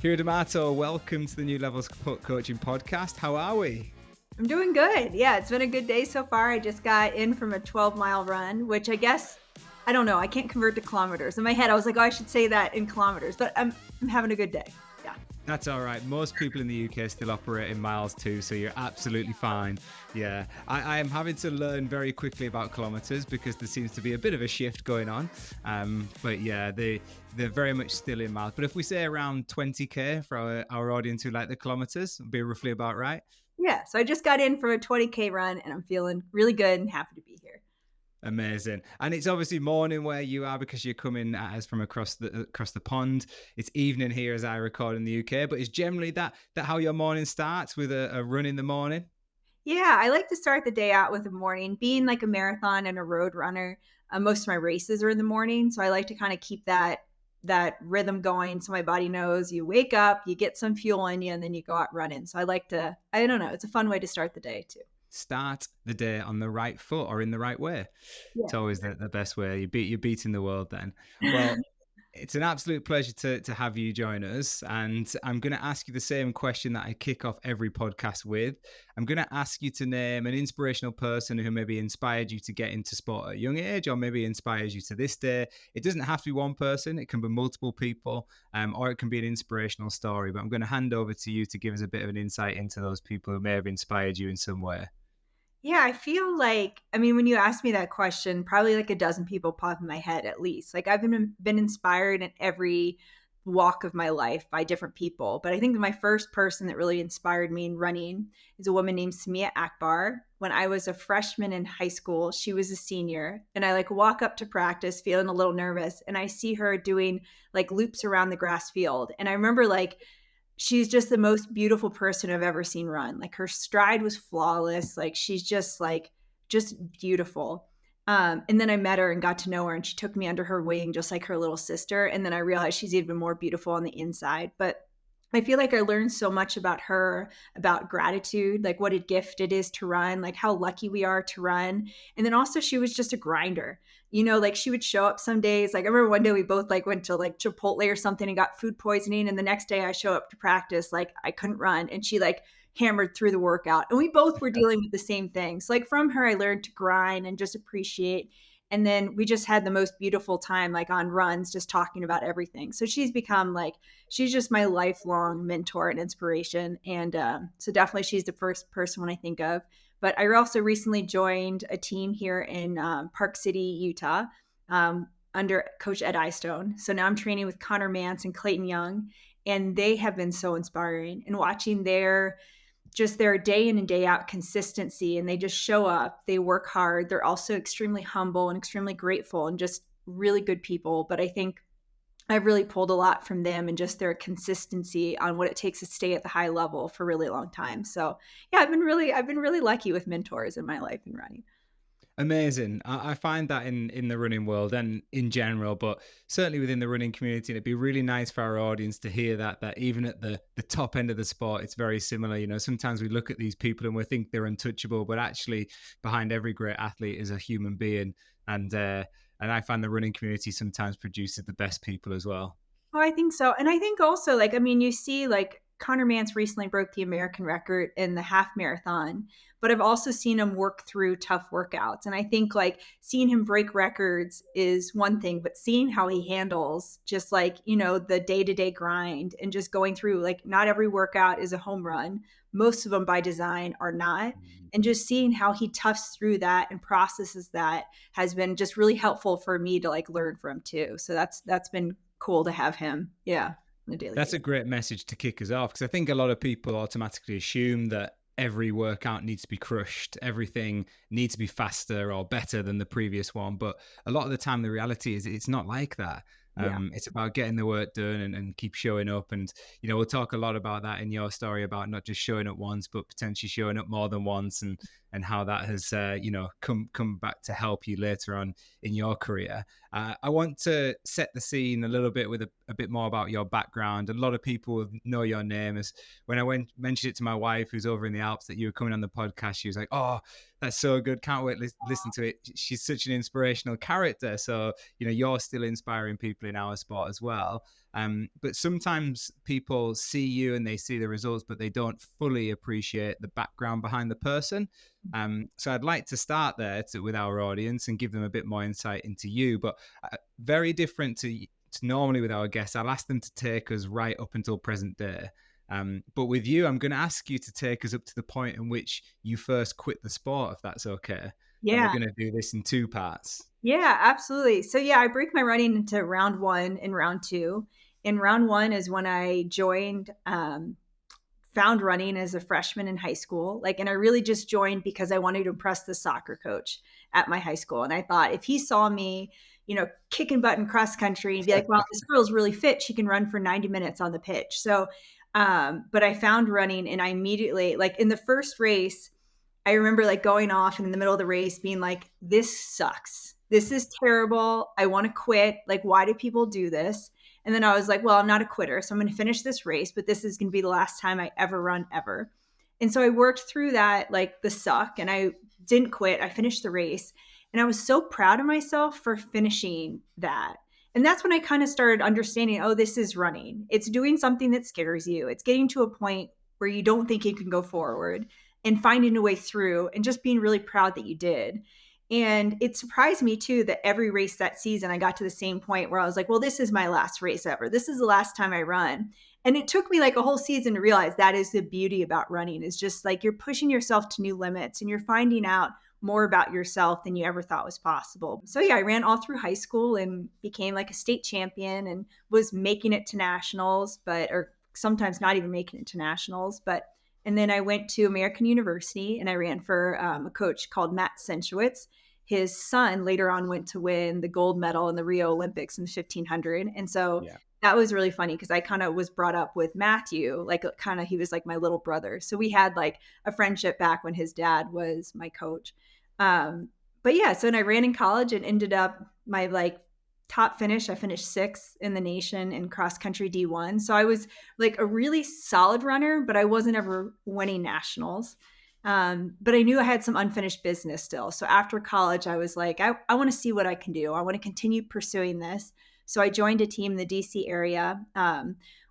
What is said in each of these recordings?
Keira D'Amato, welcome to the New Levels Coaching Podcast. How are we? I'm doing good. Yeah, it's been a good day so far. I just got in from a 12-mile run, which I guess, I don't know, I can't convert to kilometers. In my head, I was like, oh, I should say that in kilometers, but I'm having a good day. Yeah. That's all right. Most people in the UK still operate in miles too, so you're absolutely fine. Yeah, I am having to learn very quickly about kilometers because there seems to be a bit of a shift going on. But yeah, they're very much still in miles. But if we say around 20k for our audience who like the kilometers, it'll be roughly about right. Yeah, so I just got in from a 20K run and I'm feeling really good and happy to be here. Amazing. And it's obviously morning where you are because you're coming at us from across the pond. It's evening here as I record in the UK, but it's generally that how your morning starts, with a run in the morning. Yeah, I like to start the day out with the morning. Being like a marathon and a road runner, most of my races are in the morning, so I like to kind of keep that rhythm going so my body knows you wake up, you get some fuel in you, and then you go out running. So I like to, I don't know, it's a fun way to start the day too. Start the day on the right foot or in the right way. Yeah. It's always the best way. You're beating the world then. Well, it's an absolute pleasure to have you join us. And I'm going to ask you the same question that I kick off every podcast with. I'm going to ask you to name an inspirational person who maybe inspired you to get into sport at a young age, or maybe inspires you to this day. It doesn't have to be one person. It can be multiple people, or it can be an inspirational story. But I'm going to hand over to you to give us a bit of an insight into those people who may have inspired you in some way. Yeah, I feel like, I mean, when you ask me that question, probably like a dozen people pop in my head at least. Like I've been inspired in every walk of my life by different people. But I think my first person that really inspired me in running is a woman named Samia Akbar. When I was a freshman in high school, she was a senior. And I like walk up to practice feeling a little nervous. And I see her doing like loops around the grass field. And I remember like, she's just the most beautiful person I've ever seen run. Like her stride was flawless. She's just beautiful. And then I met her and got to know her, and she took me under her wing, just like her little sister. And then I realized she's even more beautiful on the inside. But I feel like I learned so much about her, about gratitude, like what a gift it is to run, like how lucky we are to run. And then also she was just a grinder. You know, like she would show up some days. Like I remember one day we both like went to like Chipotle or something and got food poisoning. And the next day I show up to practice, like I couldn't run. And she like hammered through the workout. And we both were dealing with the same things. Like from her, I learned to grind and just appreciate. And then we just had the most beautiful time, like on runs, just talking about everything. So she's become like, she's just my lifelong mentor and inspiration. And so definitely she's the first person when I think of. But I also recently joined a team here in Park City, Utah, under Coach Ed Eyestone. So now I'm training with Connor Mance and Clayton Young, and they have been so inspiring. And watching their day in and day out consistency, and they just show up, they work hard. They're also extremely humble and extremely grateful and just really good people. But I think I've really pulled a lot from them and just their consistency on what it takes to stay at the high level for a really long time. So yeah, I've been really lucky with mentors in my life in running. Amazing. I find that in the running world and in general, but certainly within the running community, it'd be really nice for our audience to hear that even at the top end of the sport, it's very similar. You know, sometimes we look at these people and we think they're untouchable, but actually behind every great athlete is a human being. And I find the running community sometimes produces the best people as well. Oh, I think so. And I think also, like, I mean, you see, like, Connor Mance recently broke the American record in the half marathon, but I've also seen him work through tough workouts. And I think, like, seeing him break records is one thing, but seeing how he handles just like, you know, the day-to-day grind and just going through, like, not every workout is a home run. Most of them by design are not. And just seeing how he toughs through that and processes that has been just really helpful for me to like learn from too. So that's been cool to have him. Yeah. On a daily That's basis. a great message to kick us off, because I think a lot of people automatically assume that every workout needs to be crushed, everything needs to be faster or better than the previous one. But a lot of the time, the reality is it's not like that. Yeah. It's about getting the work done and keep showing up. And, you know, we'll talk a lot about that in your story about not just showing up once, but potentially showing up more than once, and and how that has come back to help you later on in your career. I want to set the scene a little bit with a bit more about your background. A lot of people know your name. As when I mentioned it to my wife, who's over in the Alps, that you were coming on the podcast, she was like, "Oh, that's so good! Can't wait to listen to it." She's such an inspirational character. So you're still inspiring people in our sport as well. But sometimes people see you and they see the results, but they don't fully appreciate the background behind the person. So I'd like to start there with our audience and give them a bit more insight into you. But very different to normally with our guests, I'll ask them to take us right up until present day. But with you, I'm going to ask you to take us up to the point in which you first quit the sport, if that's okay. And we're Yeah. going to do this in two parts. Yeah, absolutely. So yeah, I break my running into round one and round two. And round one is when I joined, found running as a freshman in high school. And I really just joined because I wanted to impress the soccer coach at my high school. And I thought if he saw me, kicking butt in cross country and be like, well, this girl's really fit. She can run for 90 minutes on the pitch. So, but I found running and I immediately, in the first race, I remember going off and in the middle of the race being like, this sucks. This is terrible. I want to quit. Why do people do this? And then I was like, well, I'm not a quitter. So I'm going to finish this race, but this is going to be the last time I ever run ever. And so I worked through that, the suck, and I didn't quit. I finished the race and I was so proud of myself for finishing that. And that's when I kind of started understanding, oh, this is running. It's doing something that scares you. It's getting to a point where you don't think you can go forward and finding a way through and just being really proud that you did. And it surprised me too that every race that season, I got to the same point where I was like, well, this is my last race ever. This is the last time I run. And it took me a whole season to realize that is the beauty about running, is just you're pushing yourself to new limits and you're finding out more about yourself than you ever thought was possible. So yeah, I ran all through high school and became a state champion and was making it to nationals, or sometimes not even making it to nationals. And then I went to American University and I ran for a coach called Matt Sensuitz. His son later on went to win the gold medal in the Rio Olympics in the 1500. And so that was really funny because I kind of was brought up with Matthew, he was my little brother. So we had a friendship back when his dad was my coach. But yeah, so when I ran in college and ended up my top finish, I finished 6th in the nation in cross country D1. So I was a really solid runner, but I wasn't ever winning nationals. But I knew I had some unfinished business still. So after college, I was like, I want to see what I can do. I want to continue pursuing this. So I joined a team in the DC area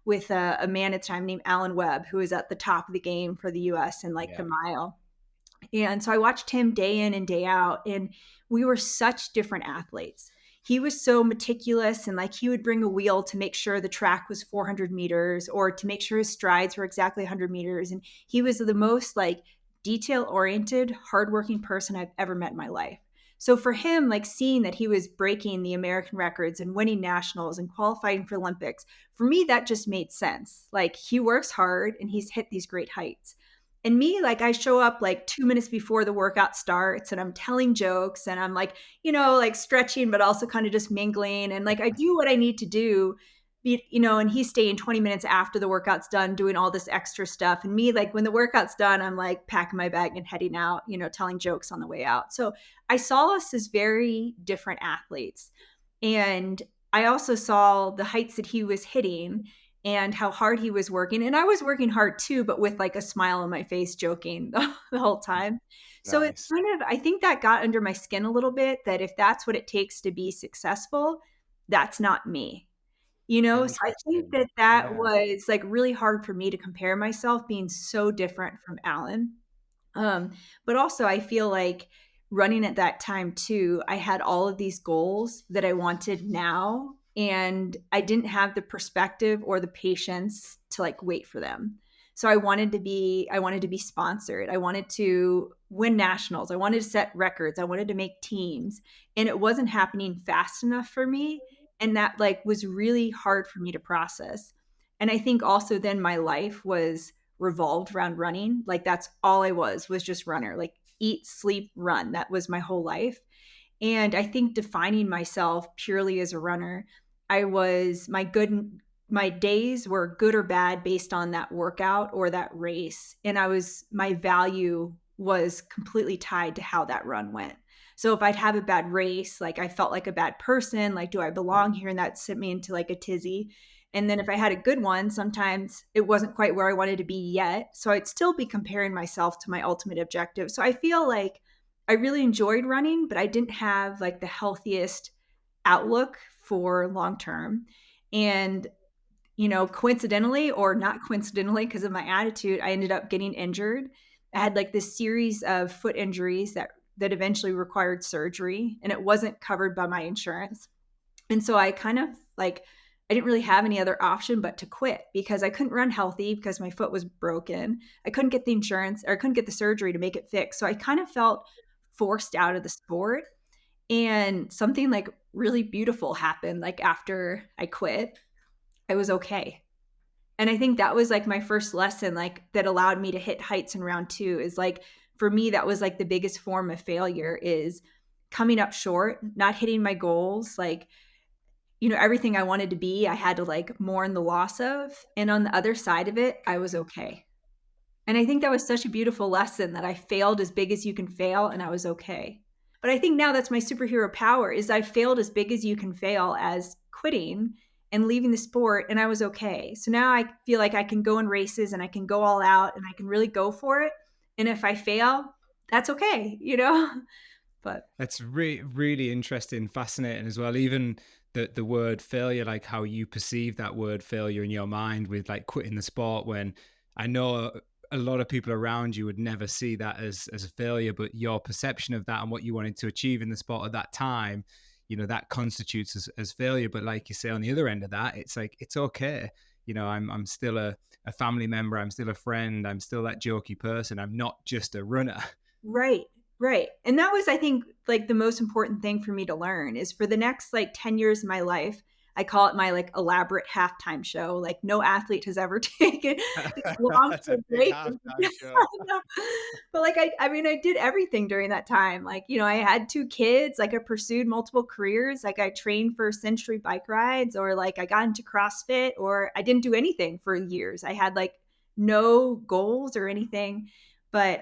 with a man at the time named Alan Webb, who was at the top of the game for the US in the mile. And so I watched him day in and day out, and we were such different athletes. He was so meticulous and he would bring a wheel to make sure the track was 400 meters or to make sure his strides were exactly 100 meters. And he was the most detail-oriented, hardworking person I've ever met in my life. So for him, seeing that he was breaking the American records and winning nationals and qualifying for Olympics, for me, that just made sense. He works hard and he's hit these great heights. And me, I show up 2 minutes before the workout starts and I'm telling jokes and I'm stretching, but also kind of just mingling. And I do what I need to do, and he's staying 20 minutes after the workout's done, doing all this extra stuff. And me, when the workout's done, I'm packing my bag and heading out, telling jokes on the way out. So I saw us as very different athletes. And I also saw the heights that he was hitting and how hard he was working. And I was working hard too, but with a smile on my face, joking the whole time. So it's I think that got under my skin a little bit, that if that's what it takes to be successful, that's not me. So I think that was really hard for me to compare myself being so different from Alan. But also I feel running at that time too, I had all of these goals that I wanted now, and I didn't have the perspective or the patience to wait for them. So I wanted to be sponsored. I wanted to win nationals. I wanted to set records. I wanted to make teams, and it wasn't happening fast enough for me. And that was really hard for me to process. And I think also then my life was revolved around running. That's all I was just runner, eat, sleep, run. That was my whole life. And I think defining myself purely as a runner, my days were good or bad based on that workout or that race. And my value was completely tied to how that run went. So if I'd have a bad race, like I felt like a bad person, like, do I belong here? And that sent me into like a tizzy. And then if I had a good one, sometimes it wasn't quite where I wanted to be yet. So I'd still be comparing myself to my ultimate objective. So I feel like I really enjoyed running, but I didn't have like the healthiest outlook for long term. And coincidentally or not coincidentally, because of my attitude, I ended up getting injured. I had like this series of foot injuries that eventually required surgery, and it wasn't covered by my insurance. And so I kind of like I didn't really have any other option but to quit because I couldn't run healthy because my foot was broken. I couldn't get the insurance or I couldn't get the surgery to make it fix. So I kind of felt forced out of the sport. And something like really beautiful happened like after I quit. I was okay. And I think that was like my first lesson, like that allowed me to hit heights in round two is like, for me, that was like the biggest form of failure is coming up short, not hitting my goals. Like, everything I wanted to be, I had to like mourn the loss of. And on the other side of it, I was okay. And I think that was such a beautiful lesson that I failed as big as you can fail and I was okay. But I think now that's my superhero power is I failed as big as you can fail as quitting and leaving the sport and I was okay. So now I feel like I can go in races and I can go all out and I can really go for it. And if I fail, that's okay. But That's really interesting, fascinating as well. Even the word failure, like how you perceive that word failure in your mind with like quitting the sport, when I know a lot of people around you would never see that as a failure, but your perception of that and what you wanted to achieve in the sport at that time, that constitutes as failure. But like you say, on the other end of that, it's like it's okay. I'm still a family member, I'm still a friend, I'm still that jokey person. I'm not just a runner. right, right. And that was, I think, like the most important thing for me to learn is for the next like 10 years of my life, I call it my like elaborate halftime show. Like no athlete has ever taken a long That's a big break. halftime show. But like I mean, I did everything during that time. Like, I had 2 kids, like I pursued multiple careers, like I trained for century bike rides, or like I got into CrossFit, or I didn't do anything for years. I had like no goals or anything. But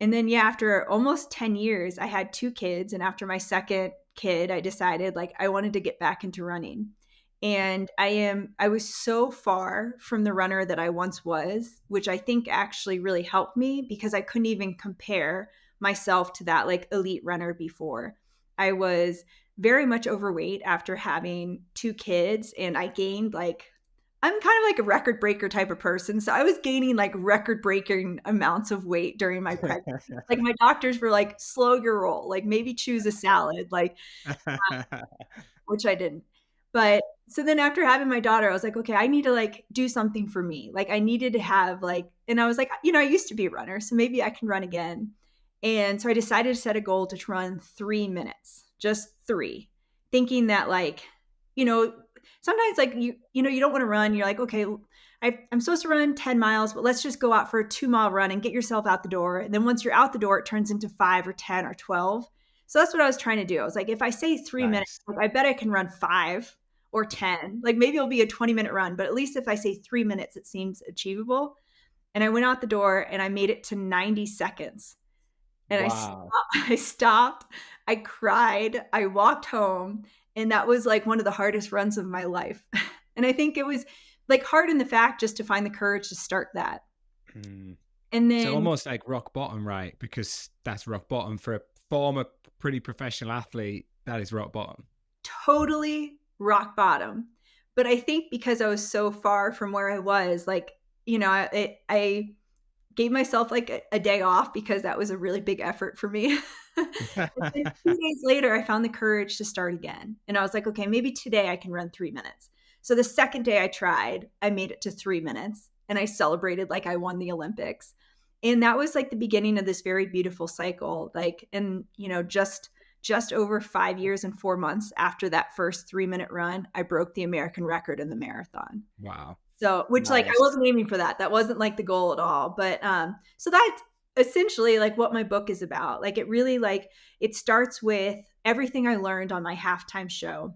and then, yeah, after almost 10 years, I had 2 kids. And after my second kid, I decided like I wanted to get back into running. And I was so far from the runner that I once was, which I think actually really helped me because I couldn't even compare myself to that like elite runner before. I was very much overweight after having 2 kids, and I gained like I'm kind of like a record breaker type of person. So I was gaining like record breaking amounts of weight during my pregnancy. Like my doctors were like, slow your roll, like maybe choose a salad, like, which I didn't. But so then after having my daughter, I was like, okay, I need to like do something for me. Like I needed to have like, and I was like, I used to be a runner, so maybe I can run again. And so I decided to set a goal to run 3 minutes, just three, thinking that like, you know, sometimes like you don't want to run. You're like, okay, I'm supposed to run 10 miles, but let's just go out for a 2 mile run and get yourself out the door. And then once you're out the door, it turns into 5 or 10 or 12. So that's what I was trying to do. I was like, if I say 3 minutes, Nice. like, I bet I can run 5 or 10. Like maybe it'll be a 20-minute run, but at least if I say 3 minutes, it seems achievable. And I went out the door and I made it to 90 seconds. And Wow. I stopped, I cried, I walked home, and that was like one of the hardest runs of my life. And I think it was like hard in the fact just to find the courage to start that. Mm. And So then almost like rock bottom, right? Because that's rock bottom for a former pretty professional athlete. That is rock bottom. totally rock bottom. But I think because I was so far from where I was, like, I gave myself like a day off because that was a really big effort for me. And then 2 days later, I found the courage to start again. And I was like, okay, maybe today I can run 3 minutes. So the second day I tried, I made it to 3 minutes and I celebrated like I won the Olympics. And that was like the beginning of this very beautiful cycle. Like, and just over 5 years and 4 months after that first 3 minute run, I broke the American record in the marathon. Wow. So, which like I Nice. wasn't aiming for that. That wasn't like the goal at all. But so that's essentially like what my book is about. Like it really like it starts with everything I learned on my halftime show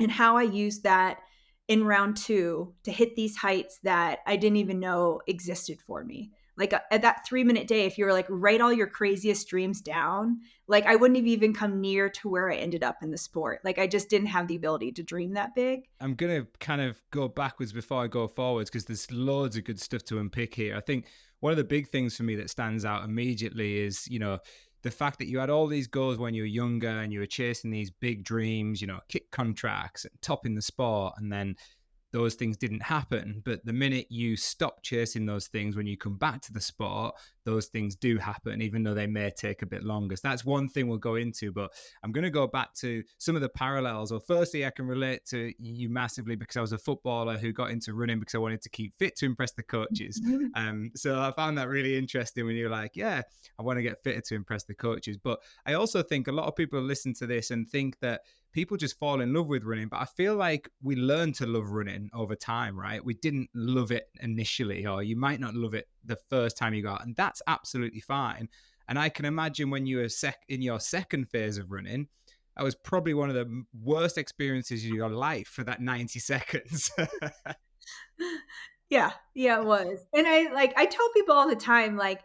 and how I used that in round two to hit these heights that I didn't even know existed for me. Like at that 3-minute day, if you were like, write all your craziest dreams down, like I wouldn't have even come near to where I ended up in the sport. Like I just didn't have the ability to dream that big. I'm going to kind of go backwards before I go forwards because there's loads of good stuff to unpick here. I think one of the big things for me that stands out immediately is, the fact that you had all these goals when you were younger and you were chasing these big dreams, kick contracts and top in the sport. And then those things didn't happen. But the minute you stop chasing those things, when you come back to the sport, those things do happen, even though they may take a bit longer. So that's one thing we'll go into. But I'm going to go back to some of the parallels. Well, firstly, I can relate to you massively because I was a footballer who got into running because I wanted to keep fit to impress the coaches. So I found that really interesting when you're like, yeah, I want to get fitter to impress the coaches. But I also think a lot of people listen to this and think that people just fall in love with running, but I feel like we learn to love running over time, right? We didn't love it initially, or you might not love it the first time you go out, and that's absolutely fine. And I can imagine when you were in your second phase of running, that was probably one of the worst experiences of your life for that 90 seconds. Yeah, it was. And I tell people all the time, like,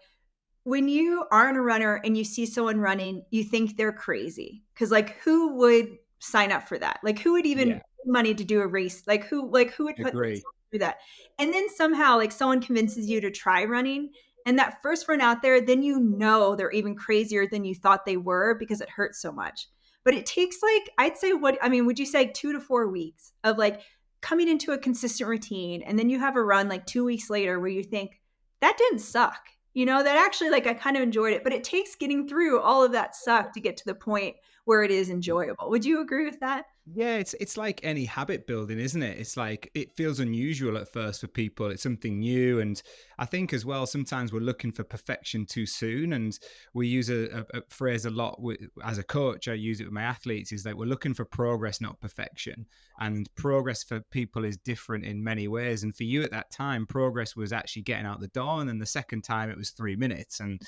when you aren't a runner and you see someone running, you think they're crazy. Cause like who would sign up for that? Like who would even Yeah, pay money to do a race? Like who would put agree. themselves through that? And then somehow like someone convinces you to try running. And that first run out there, then they're even crazier than you thought they were because it hurts so much. But it takes like, I'd say would you say like 2 to 4 weeks of like coming into a consistent routine. And then you have a run like 2 weeks later where you think, that didn't suck. That actually like I kind of enjoyed it, but it takes getting through all of that suck to get to the point where it is enjoyable. Would you agree with that? Yeah, it's like any habit building, isn't it? It's like it feels unusual at first for people. It's something new, and I think as well sometimes we're looking for perfection too soon. And we use a phrase a lot as a coach. I use it with my athletes. Is that we're looking for progress, not perfection. And progress for people is different in many ways. And for you at that time, progress was actually getting out the door, and then the second time it was 3 minutes. And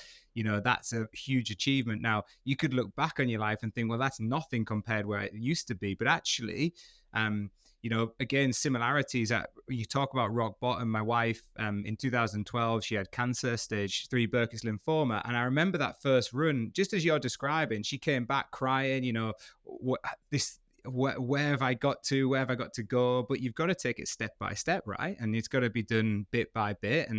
that's a huge achievement. Now you could look back on your life and think, well, that's nothing compared where it used to be. But actually, again, similarities. You talk about rock bottom. My wife, in 2012, she had cancer, stage 3 Burkitt's lymphoma. And I remember that first run, just as you're describing, she came back crying, where have I got to? Where have I got to go? But you've got to take it step by step, right? And it's got to be done bit by bit.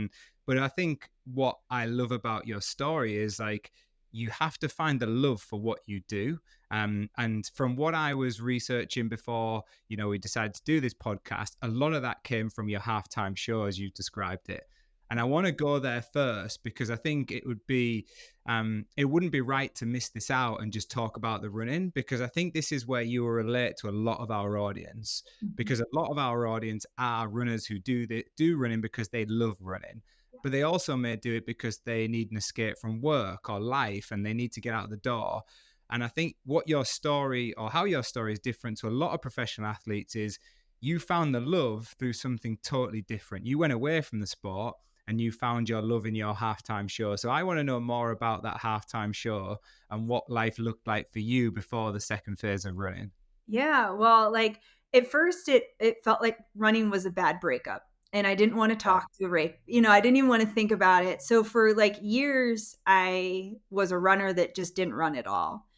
But I think what I love about your story is like you have to find the love for what you do. And from what I was researching before, we decided to do this podcast, a lot of that came from your halftime show, as you described it. And I want to go there first because I think it wouldn't be right to miss this out and just talk about the running, because I think this is where you will relate to a lot of our audience, because a lot of our audience are runners who do running because they love running, but they also may do it because they need an escape from work or life and they need to get out the door. And I think what your story, or how your story is different to a lot of professional athletes, is you found the love through something totally different. You went away from the sport and you found your love in your halftime show. So I want to know more about that halftime show and what life looked like for you before the second phase of running. Yeah, well, like at first it felt like running was a bad breakup and I didn't want to Yeah. talk to Ray. I didn't even want to think about it. So for like years I was a runner that just didn't run at all.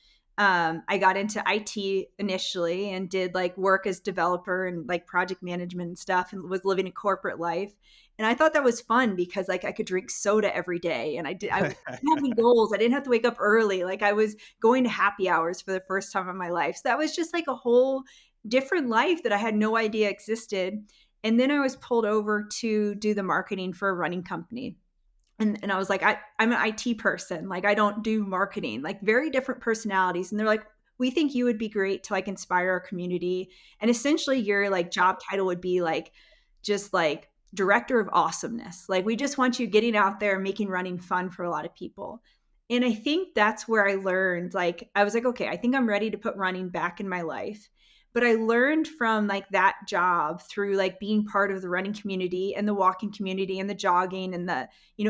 I got into IT initially and did like work as developer and like project management and stuff, and was living a corporate life. And I thought that was fun because like I could drink soda every day and I was having goals. I didn't have to wake up early. Like I was going to happy hours for the first time in my life. So that was just like a whole different life that I had no idea existed. And then I was pulled over to do the marketing for a running company. And I was like, I'm an IT person. Like, I don't do marketing, like very different personalities. And they're like, we think you would be great to like inspire our community. And essentially your like job title would be like, just like director of awesomeness. Like, we just want you getting out there, making running fun for a lot of people. And I think that's where I learned, like, I was like, okay, I think I'm ready to put running back in my life. But I learned from like that job through like being part of the running community and the walking community and the jogging and the,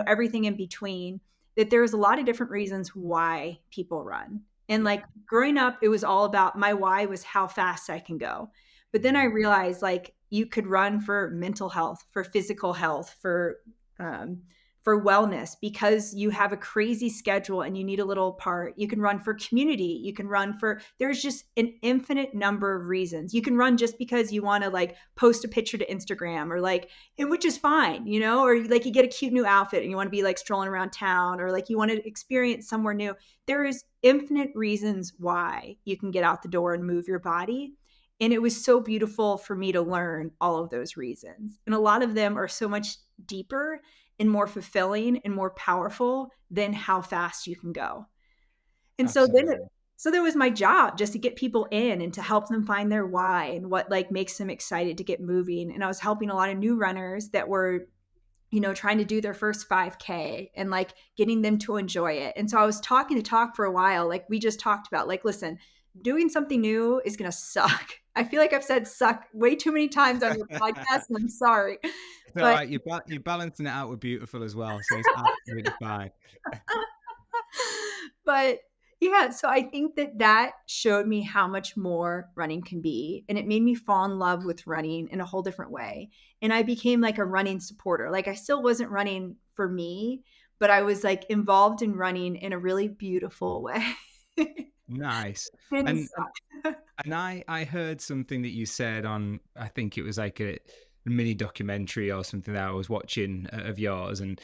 everything in between, that there's a lot of different reasons why people run. And Yeah. like growing up, it was all about my why was how fast I can go. But then I realized like you could run for mental health, for physical health, for for wellness because you have a crazy schedule and you need a little part. You can run for community. You can run for, there's just an infinite number of reasons. You can run just because you want to like post a picture to Instagram or like, and which is fine, you know, or like you get a cute new outfit and you want to be like strolling around town or like you want to experience somewhere new. There is infinite reasons why you can get out the door and move your body. And it was so beautiful for me to learn all of those reasons. And a lot of them are so much deeper and more fulfilling and more powerful than how fast you can go. And Absolutely. so there was my job just to get people in and to help them find their why and what like makes them excited to get moving. And I was helping a lot of new runners that were, you know, trying to do their first 5K and like getting them to enjoy it. And so I was talking to talk for a while, like we just talked about, like, listen, doing something new is going to suck. I feel like I've said suck way too many times on your podcast, and I'm sorry. It's all But right. You're balancing it out with beautiful as well, so it's absolutely fine. but yeah, so I think that that showed me how much more running can be. And it made me fall in love with running in a whole different way. And I became like a running supporter. Like I still wasn't running for me, but I was like involved in running in a really beautiful way. Nice. Didn't And suck. I heard something that you said on, I think it was like a mini documentary or something that I was watching of yours, and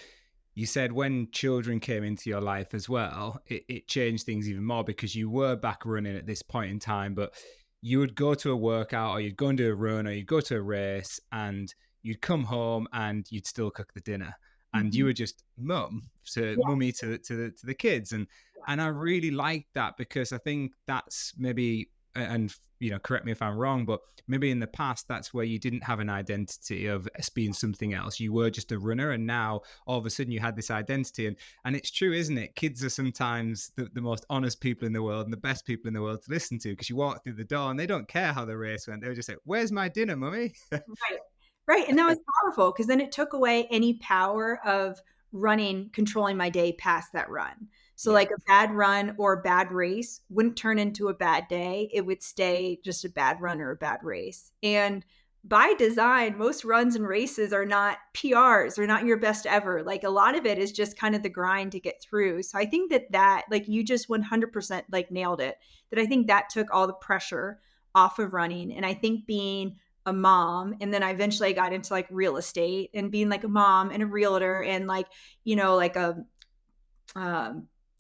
you said when children came into your life as well, it changed things even more because you were back running at this point in time, but you would go to a workout or you'd go and do a run or you'd go to a race and you'd come home and you'd still cook the dinner and you Mhm. were just Yeah, mummy to the kids. yeah. And I really like that because I think that's maybe, and you know, correct me if I'm wrong, but maybe in the past that's where you didn't have an identity of being something else. You were just a runner, and now all of a sudden you had this identity. And it's true, isn't it? Kids are sometimes the most honest people in the world and the best people in the world to listen to, because you walk through the door and they don't care how the race went. They're just like, "Where's my dinner, mummy?" Right. Right, and that was powerful because then it took away any power of running, controlling my day past that run. So, Yeah. like, a bad run or a bad race wouldn't turn into a bad day, it would stay just a bad run or a bad race, and by design, most runs and races are not PRs, they're not your best ever, like, a lot of it is just kind of the grind to get through, so I think that like, you just 100%, like, nailed it, that I think that took all the pressure off of running, and I think being a mom, and then I eventually got into like real estate and being like a mom and a realtor and like, you know, like um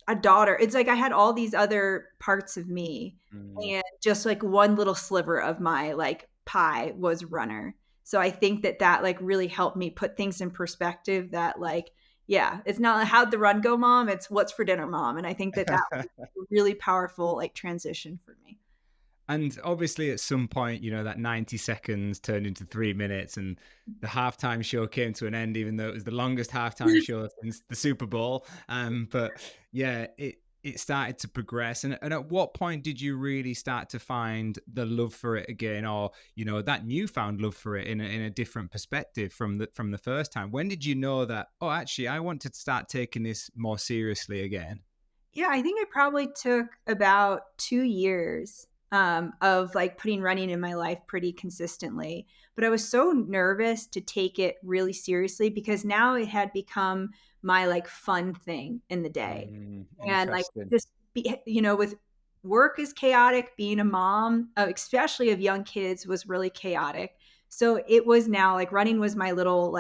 a daughter. It's like I had all these other parts of me, Mm. and just like one little sliver of my like pie was runner. So I think that that like really helped me put things in perspective, that like, yeah, it's not how'd the run go, mom, it's what's for dinner, mom. And I think that that was a really powerful like transition for me. And obviously, at some point, you know, that 90 seconds turned into 3 minutes, and the halftime show came to an end, even though it was the longest halftime show since the Super Bowl. But yeah, it started to progress. And at what point did you really start to find the love for it again, or you know, that newfound love for it in a different perspective from the first time? When did you know that? Oh, actually, I want to start taking this more seriously again. Yeah, I think it probably took about 2 years, of, like, putting running in my life pretty consistently, but I was so nervous to take it really seriously because now it had become my, like, fun thing in the day, and, like, Interesting. just be you know, with work is chaotic, being a mom, especially of young kids, was really chaotic, so it was now, like, running was my little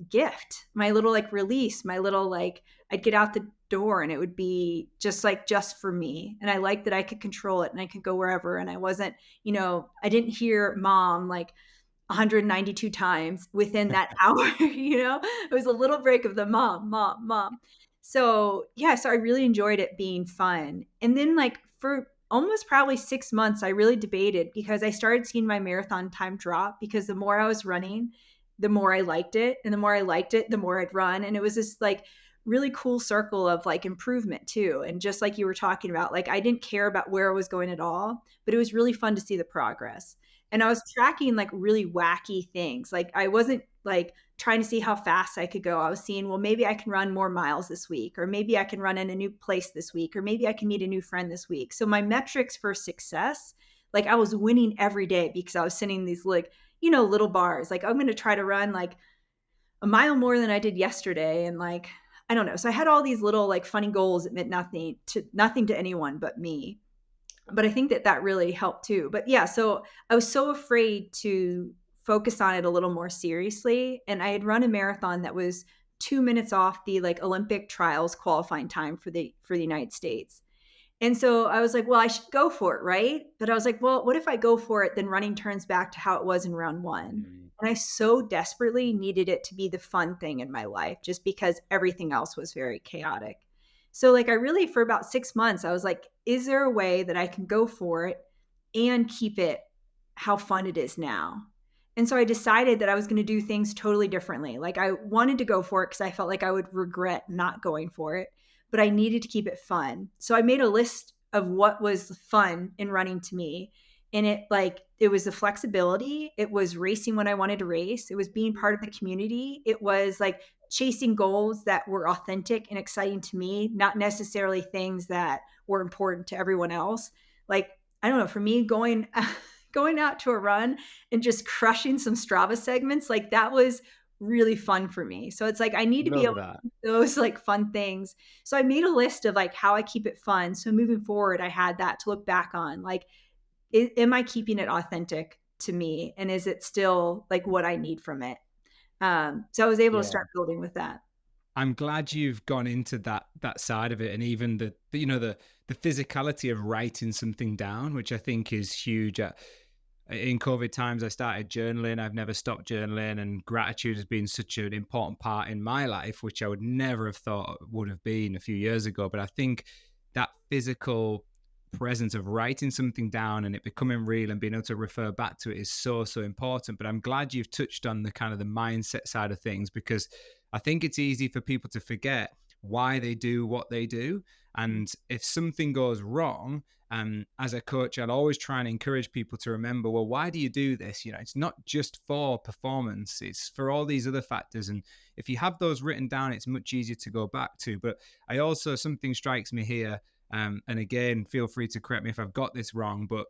gift, my little, like, release, my little, like, I'd get out the door and it would be just like just for me. And I liked that I could control it and I could go wherever. And I wasn't, you know, I didn't hear mom like 192 times within that hour, you know? It was a little break of the mom, mom, mom. So, yeah, so I really enjoyed it being fun. And then like for almost probably 6 months I really debated because I started seeing my marathon time drop because the more I was running, the more I liked it, and the more I liked it, the more I'd run, and it was this like really cool circle of like improvement too. And just like you were talking about, like I didn't care about where I was going at all, but it was really fun to see the progress. And I was tracking like really wacky things. Like I wasn't like trying to see how fast I could go. I was seeing, well, maybe I can run more miles this week, or maybe I can run in a new place this week, or maybe I can meet a new friend this week. So my metrics for success, like I was winning every day because I was sending these like, you know, little bars. Like I'm going to try to run like a mile more than I did yesterday. And like, I don't know. So I had all these little like funny goals that meant nothing to anyone but me. But I think that that really helped too. But yeah, so I was so afraid to focus on it a little more seriously. And I had run a marathon that was 2 minutes off the like Olympic trials qualifying time for the United States. And so I was like, well, I should go for it, right? But I was like, well, what if I go for it, then running turns back to how it was in round one? Mm. And I so desperately needed it to be the fun thing in my life just because everything else was very chaotic. So, like, I really, for about 6 months, I was like, is there a way that I can go for it and keep it how fun it is now? And so I decided that I was going to do things totally differently. Like, I wanted to go for it because I felt like I would regret not going for it, but I needed to keep it fun. So I made a list of what was fun in running to me. And it was the flexibility. It was racing when I wanted to race. It was being part of the community. It was like chasing goals that were authentic and exciting to me, not necessarily things that were important to everyone else. Like, I don't know, for me, going out to a run and just crushing some Strava segments, like that was really fun for me. So it's like I need to be able Love that. to do those like fun things. So I made a list of like how I keep it fun. So moving forward, I had that to look back on. Like, am I keeping it authentic to me? And is it still like what I need from it? So I was able to Yeah. start building with that. I'm glad you've gone into that side of it, and even the physicality of writing something down, which I think is huge. In COVID times, I started journaling. I've never stopped journaling, and gratitude has been such an important part in my life, which I would never have thought would have been a few years ago. But I think that physical presence of writing something down and it becoming real and being able to refer back to it is so important. But I'm glad you've touched on the kind of the mindset side of things, because I think it's easy for people to forget why they do what they do. And if something goes wrong, as a coach, I'll always try and encourage people to remember, well, why do you do this? It's not just for performance, it's for all these other factors. And if you have those written down, it's much easier to go back to. But I also, something strikes me here, and again, feel free to correct me if I've got this wrong, but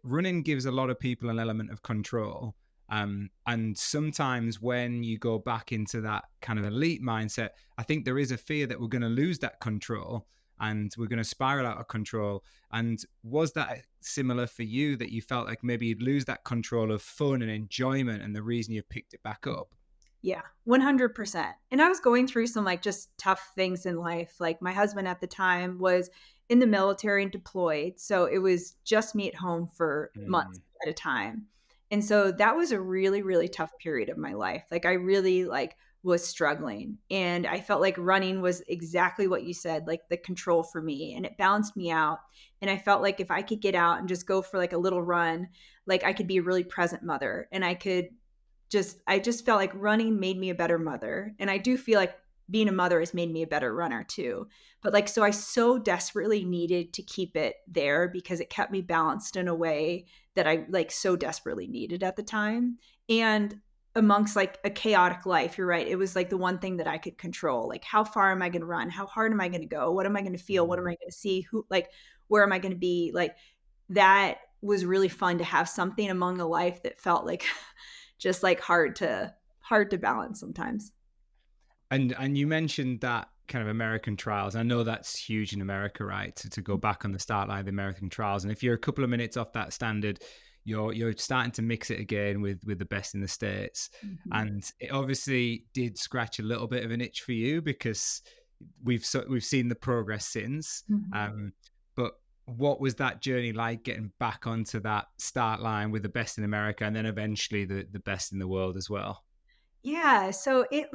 running gives a lot of people an element of control. And sometimes when you go back into that kind of elite mindset, I think there is a fear that we're going to lose that control and we're going to spiral out of control. And was that similar for you, that you felt like maybe you'd lose that control of fun and enjoyment and the reason you picked it back up? Yeah, 100%. And I was going through some like just tough things in life. Like my husband at the time was in the military and deployed. So it was just me at home for months Mm. at a time. And so that was a really, really tough period of my life. Like I really like was struggling and I felt like running was exactly what you said, like the control for me, and it balanced me out. And I felt like if I could get out and just go for like a little run, like I could be a really present mother and I just felt like running made me a better mother. And I do feel like being a mother has made me a better runner too. But like, so I so desperately needed to keep it there because it kept me balanced in a way that I like so desperately needed at the time. And amongst like a chaotic life, you're right. It was like the one thing that I could control. Like, how far am I going to run? How hard am I going to go? What am I going to feel? What am Mm. I going to see? Where am I going to be? Like, that was really fun to have something among a life that felt like just like hard to balance sometimes. And you mentioned that kind of American trials. I know that's huge in America, right? To go back on the start line of the American trials. And if you're a couple of minutes off that standard, you're starting to mix it again with the best in the States. Mhm. And it obviously did scratch a little bit of an itch for you, because we've seen the progress since. Mhm. Um, but what was that journey like, getting back onto that start line with the best in America and then eventually the best in the world as well? Yeah, so it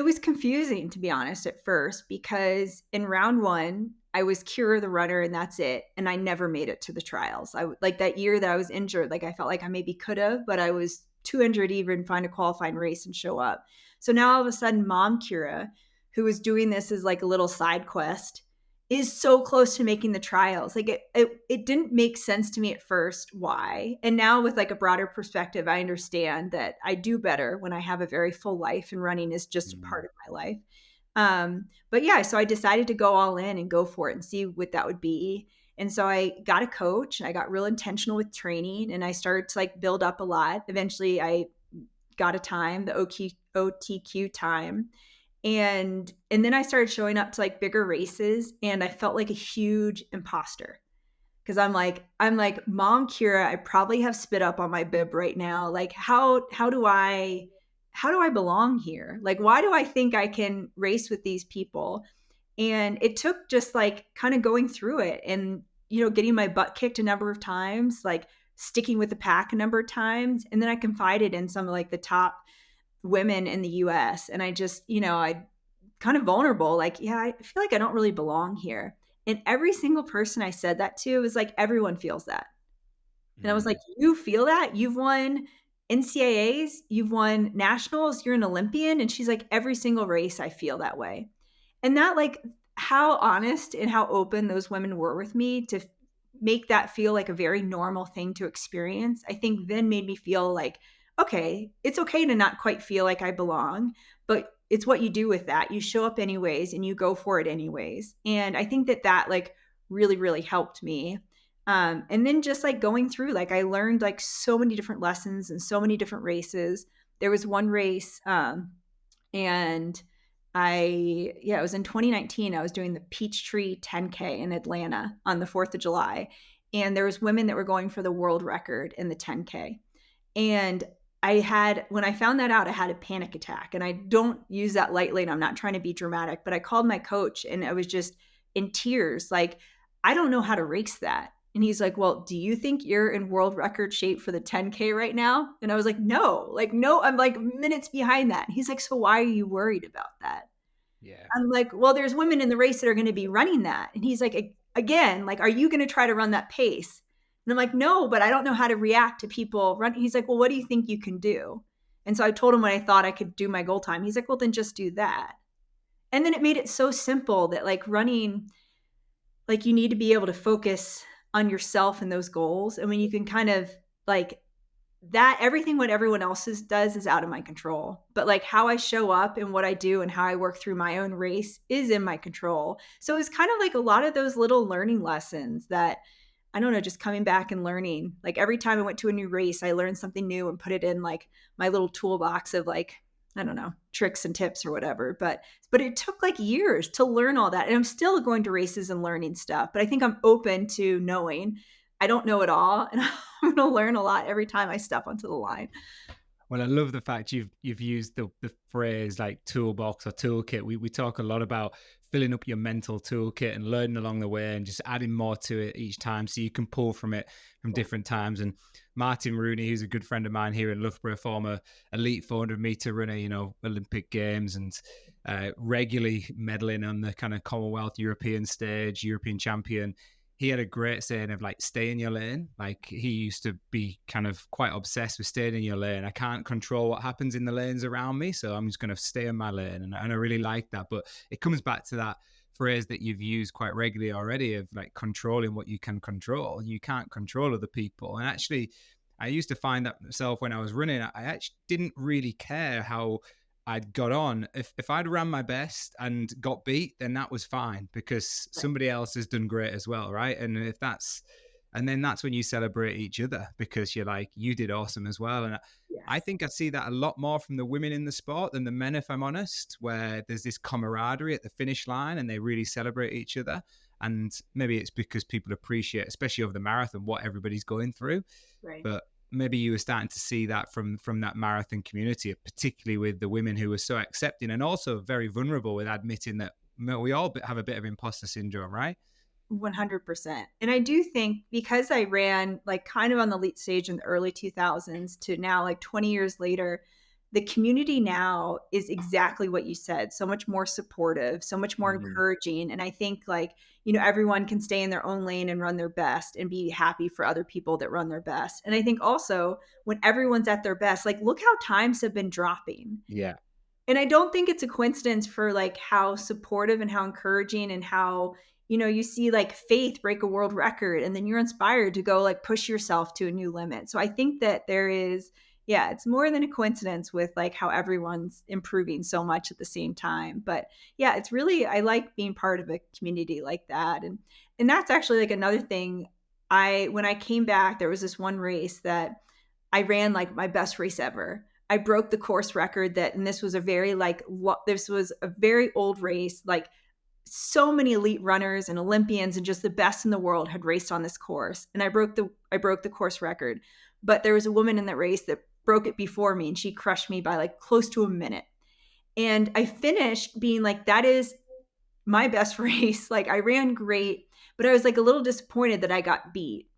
was confusing, to be honest, at first, because in round 1, I was Keira the runner and that's it, and I never made it to the trials. Like that year that I was injured, like I felt like I maybe could have, but I was too injured to even find a qualifying race and show up. So now all of a sudden mom Keira, who was doing this as like a little side quest, is so close to making the trials. Like it didn't make sense to me at first why. And now with like a broader perspective, I understand that I do better when I have a very full life and running is just a Mm. part of my life. But yeah, so I decided to go all in and go for it and see what that would be. And so I got a coach and I got real intentional with training and I started to like build up a lot. Eventually I got a time, the OTQ time. And then I started showing up to like bigger races, and I felt like a huge imposter because I'm like, Mom Keira, I probably have spit up on my bib right now. Like, how do I belong here? Like, why do I think I can race with these people? And it took just like kind of going through it and, getting my butt kicked a number of times, like sticking with the pack a number of times. And then I confided in some of like the top women in the US. And I just, I kind of vulnerable, like, yeah, I feel like I don't really belong here. And every single person I said that to was like, everyone feels that. And I was like, Mm. you feel that? You've won NCAAs, you've won nationals, you're an Olympian. And she's like, every single race, I feel that way. And that, like, how honest and how open those women were with me to make that feel like a very normal thing to experience, I think then made me feel like, okay, it's okay to not quite feel like I belong, but it's what you do with that. You show up anyways and you go for it anyways. And I think that like really, really helped me. And then just like going through, like I learned like so many different lessons and so many different races. There was one race, and it was in 2019. I was doing the Peachtree 10K in Atlanta on the 4th of July. And there was women that were going for the world record in the 10K. And when I found that out, I had a panic attack. And I don't use that lightly, and I'm not trying to be dramatic, but I called my coach and I was just in tears. Like, I don't know how to race that. And he's like, well, do you think you're in world record shape for the 10K right now? And I was like, no, I'm like minutes behind that. And he's like, so why are you worried about that? Yeah. I'm like, well, there's women in the race that are going to be running that. And he's like, again, like, are you going to try to run that pace? And I'm like, no, but I don't know how to react to people running. He's like, well, what do you think you can do? And so I told him what I thought I could do my goal time. He's like, well, then just do that. And then it made it so simple that like running, like you need to be able to focus on yourself and those goals. And when you can kind of like that, everything what everyone else does is out of my control. But like how I show up and what I do and how I work through my own race is in my control. So it's kind of like a lot of those little learning lessons that I don't know, just coming back and learning. Like every time I went to a new race, I learned something new and put it in like my little toolbox of like, I don't know, tricks and tips or whatever. But it took like years to learn all that. And I'm still going to races and learning stuff, but I think I'm open to knowing I don't know it all. And I'm going to learn a lot every time I step onto the line. Well, I love the fact you've used the phrase like toolbox or toolkit. We talk a lot about filling up your mental toolkit and learning along the way and just adding more to it each time so you can pull from it from different times. And Martin Rooney, who's a good friend of mine here in Loughborough, former elite 400-meter runner, Olympic Games, and regularly medaling on the kind of Commonwealth European stage, European champion. He had a great saying of like, stay in your lane. Like he used to be kind of quite obsessed with staying in your lane. I can't control what happens in the lanes around me, so I'm just going to stay in my lane. And I really like that. But it comes back to that phrase that you've used quite regularly already of like controlling what you can control. You can't control other people. And actually, I used to find that myself when I was running. I actually didn't really care how I'd got on. If I'd ran my best and got beat, then that was fine because somebody else has done great as well, right? And then that's when you celebrate each other because you're like, you did awesome as well. And I Yes. think I see that a lot more from the women in the sport than the men, if I'm honest, where there's this camaraderie at the finish line and they really celebrate each other. And maybe it's because people appreciate, especially over the marathon, what everybody's going through. Right. But maybe you were starting to see that from that marathon community, particularly with the women who were so accepting and also very vulnerable with admitting that we all have a bit of imposter syndrome, right? 100%. And I do think because I ran like kind of on the late stage in the early 2000s to now like 20 years later, the community now is exactly what you said, so much more supportive, so much more Mm-hmm. encouraging. And I think like, everyone can stay in their own lane and run their best and be happy for other people that run their best. And I think also when everyone's at their best, like look how times have been dropping. Yeah. And I don't think it's a coincidence for like how supportive and how encouraging and how, you see like Faith break a world record and then you're inspired to go like push yourself to a new limit. So I think that there is, yeah, it's more than a coincidence with like how everyone's improving so much at the same time. But yeah, it's really, I like being part of a community like that. And that's actually like another thing. When I came back, there was this one race that I ran like my best race ever. I broke the course record and this was a very this was a very old race. Like so many elite runners and Olympians and just the best in the world had raced on this course. And I broke the course record. But there was a woman in that race that broke it before me and she crushed me by like close to a minute. And I finished being like, that is my best race. Like I ran great, but I was like a little disappointed that I got beat.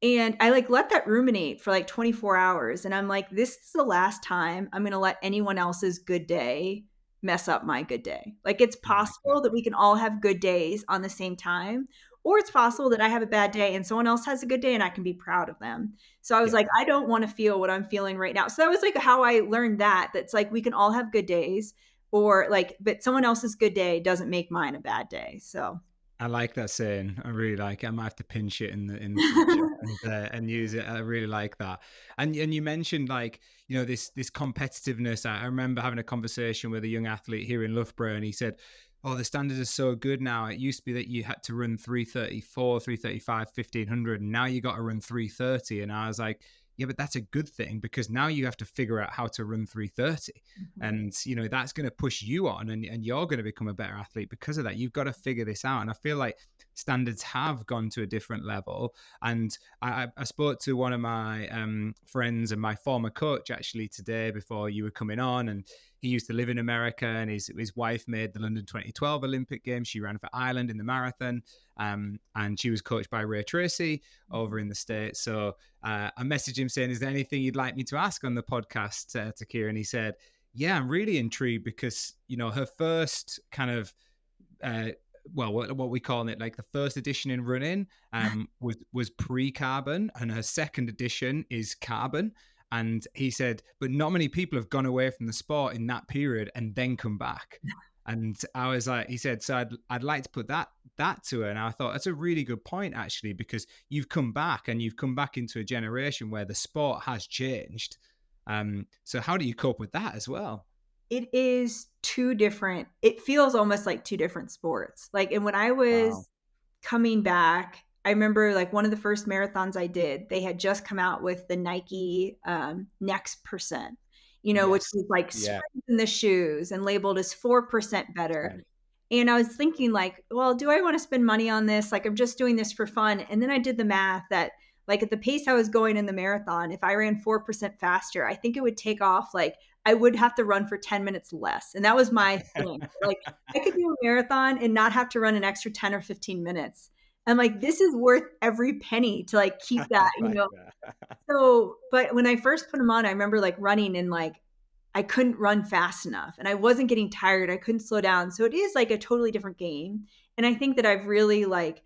And I like let that ruminate for like 24 hours. And I'm like, this is the last time I'm going to let anyone else's good day mess up my good day. Like it's I like that. possible that we can all have good days on the same time, or it's possible that I have a bad day and someone else has a good day and I can be proud of them. So I was Yeah. like, I don't want to feel what I'm feeling right now. So that was like how I learned that's like, we can all have good days or like, but someone else's good day doesn't make mine a bad day. So I like that saying. I really like it. I might have to pinch it in the future and use it. I really like that. And you mentioned like this competitiveness. I remember having a conversation with a young athlete here in Loughborough, and he said, "Oh, the standards are so good now. It used to be that you had to run 3:34, 3:35, 1500, and now you got to run 3:30." And I was like, yeah, but that's a good thing because now you have to figure out how to run 3:30. Mhm. And that's going to push you on, and you're going to become a better athlete because of that. You've got to figure this out. And I feel like standards have gone to a different level. And I spoke to one of my friends and my former coach actually today before you were coming on, and he used to live in America, and his wife made the London 2012 Olympic Games. She ran for Ireland in the marathon, and she was coached by Ray Tracy over in the States. So I messaged him saying, is there anything you'd like me to ask on the podcast to Keira? And he said, yeah, I'm really intrigued because, her first kind of, what we call it, like the first edition in running was pre-carbon, and her second edition is carbon. And he said, but not many people have gone away from the sport in that period and then come back. And I was like, he said, so I'd like to put that to her. And I thought that's a really good point, actually, because you've come back into a generation where the sport has changed. So how do you cope with that as well? It is it feels almost like two different sports. Like, and when I Wow. was coming back, I remember like one of the first marathons I did, they had just come out with the Nike Next Percent, which Yes. was like Yeah. springs in the shoes and labeled as 4% better. And I was thinking like, well, do I want to spend money on this? Like I'm just doing this for fun. And then I did the math that like at the pace I was going in the marathon, if I ran 4% faster, I think it would take off like I would have to run for 10 minutes less. And that was my thing. Like I could do a marathon and not have to run an extra 10 or 15 minutes. I'm like, this is worth every penny to like keep that, I like that. So, but when I first put them on, I remember like running and like I couldn't run fast enough and I wasn't getting tired. I couldn't slow down. So it is like a totally different game. And I think that I've really like,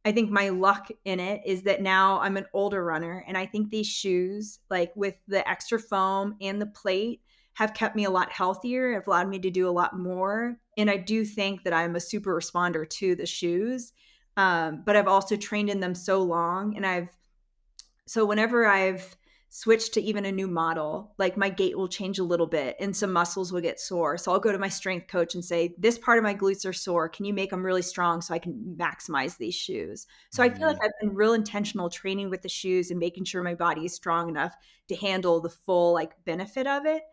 I think my luck in it is that now I'm an older runner. And I think these shoes, like with the extra foam and the plate, have kept me a lot healthier, have allowed me to do a lot more. And I do think that I'm a super responder to the shoes. But I've also trained in them so long and so whenever I've switched to even a new model, like my gait will change a little bit and some muscles will get sore. So I'll go to my strength coach and say, this part of my glutes are sore. Can you make them really strong so I can maximize these shoes? So I feel like Mm, I've been real intentional training with the shoes and making sure my body is strong enough to handle the full like benefit of it.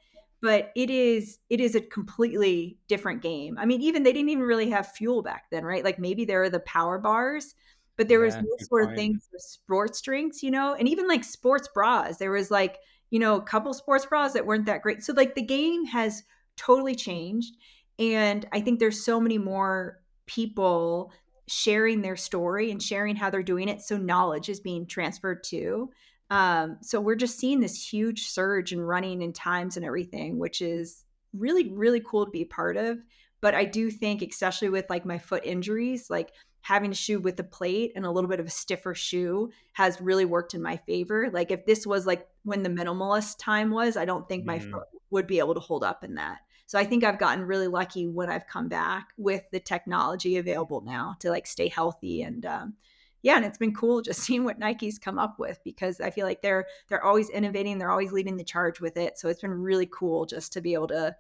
But it is a completely different game. I mean, even they didn't even really have fuel back then, right? Like maybe there are the power bars, but there was yeah, no good sort of point. thing for sports drinks, and even like sports bras. There was like, a couple sports bras that weren't that great. So like the game has totally changed. And I think there's so many more people sharing their story and sharing how they're doing it. So knowledge is being transferred too. So we're just seeing this huge surge in running and times and everything, which is really, really cool to be a part of. But I do think, especially with like my foot injuries, like having a shoe with a plate and a little bit of a stiffer shoe has really worked in my favor. Like if this was like when the minimalist time was, I don't think my Mhm. foot would be able to hold up in that. So I think I've gotten really lucky when I've come back with the technology available now to like stay healthy and yeah, and it's been cool just seeing what Nike's come up with because I feel like they're always innovating, they're always leading the charge with it. So it's been really cool just to be able to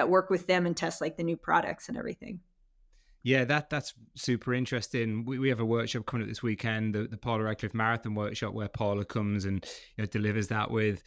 work with them and test like the new products and everything. Yeah, that's super interesting. We have a workshop coming up this weekend, the Paula Radcliffe Marathon workshop, where Paula comes and delivers that with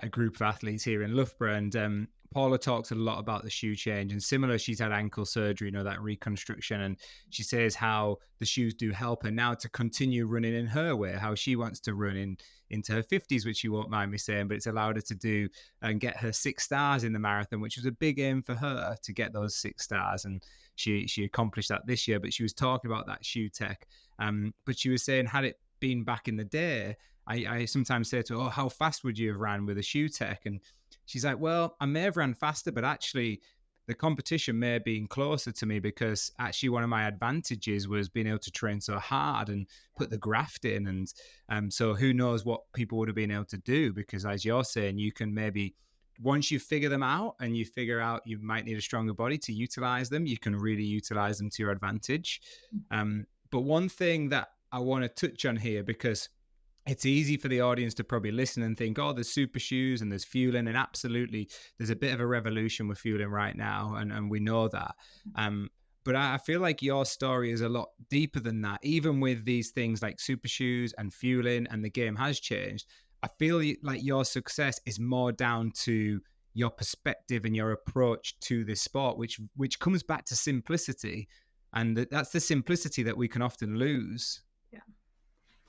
a group of athletes here in Loughborough, and Paula talks a lot about the shoe change, and similar, she's had ankle surgery, that reconstruction, and she says how the shoes do help her now to continue running in her way, how she wants to run into her 50s, which you won't mind me saying, but it's allowed her to do and get her 6 stars in the marathon, which was a big aim for her to get those 6 stars, and she accomplished that this year. But she was talking about that shoe tech, but she was saying, had it been back in the day, I sometimes say to her, oh, how fast would you have ran with a shoe tech? And she's like, well, I may have ran faster, but actually the competition may have been closer to me, because actually one of my advantages was being able to train so hard and put the graft in. And so who knows what people would have been able to do, because as you're saying, you can maybe, once you figure them out and you figure out you might need a stronger body to utilize them, you can really utilize them to your advantage. But one thing that I want to touch on here, because it's easy for the audience to probably listen and think, oh, there's super shoes and there's fueling. And absolutely, there's a bit of a revolution with fueling right now. And we know that. But I feel like your story is a lot deeper than that. Even with these things like super shoes and fueling, and the game has changed, I feel like your success is more down to your perspective and your approach to this sport, which comes back to simplicity. And that's the simplicity that we can often lose. Yeah.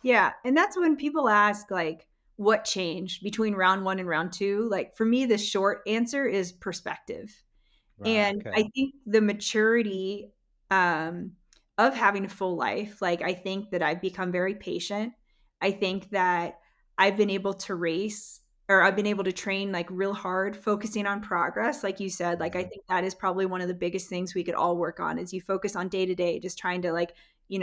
Yeah. And that's when people ask, like, what changed between round one and round two? Like, for me, the short answer is perspective. Right. And Okay. I think the maturity of having a full life, like, I think that I've become very patient. I think that I've been able to race, or I've been able to train like real hard, focusing on progress. Like you said, like, I think that is probably one of the biggest things we could all work on, is you focus on day to day, just trying to, like, you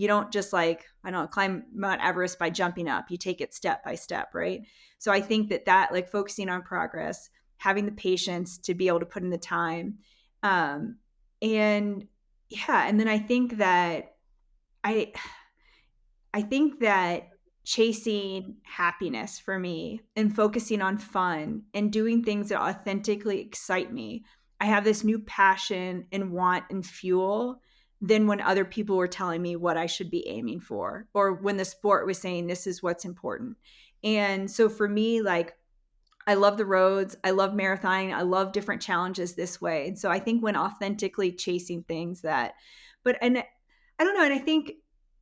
don't just, like, I don't know, climb Mount Everest by jumping up. You take it step by step, right? So I think that like focusing on progress, having the patience to be able to put in the time. Um, and yeah, and then I I think that chasing happiness for me and focusing on fun and doing things that authentically excite me, I have this new passion and want and fuel than when other people were telling me what I should be aiming for, or when the sport was saying this is what's important. And so for me, like, I love the roads. I love marathoning. I love different challenges this way. And so I think when authentically chasing things that, and I don't know. And I think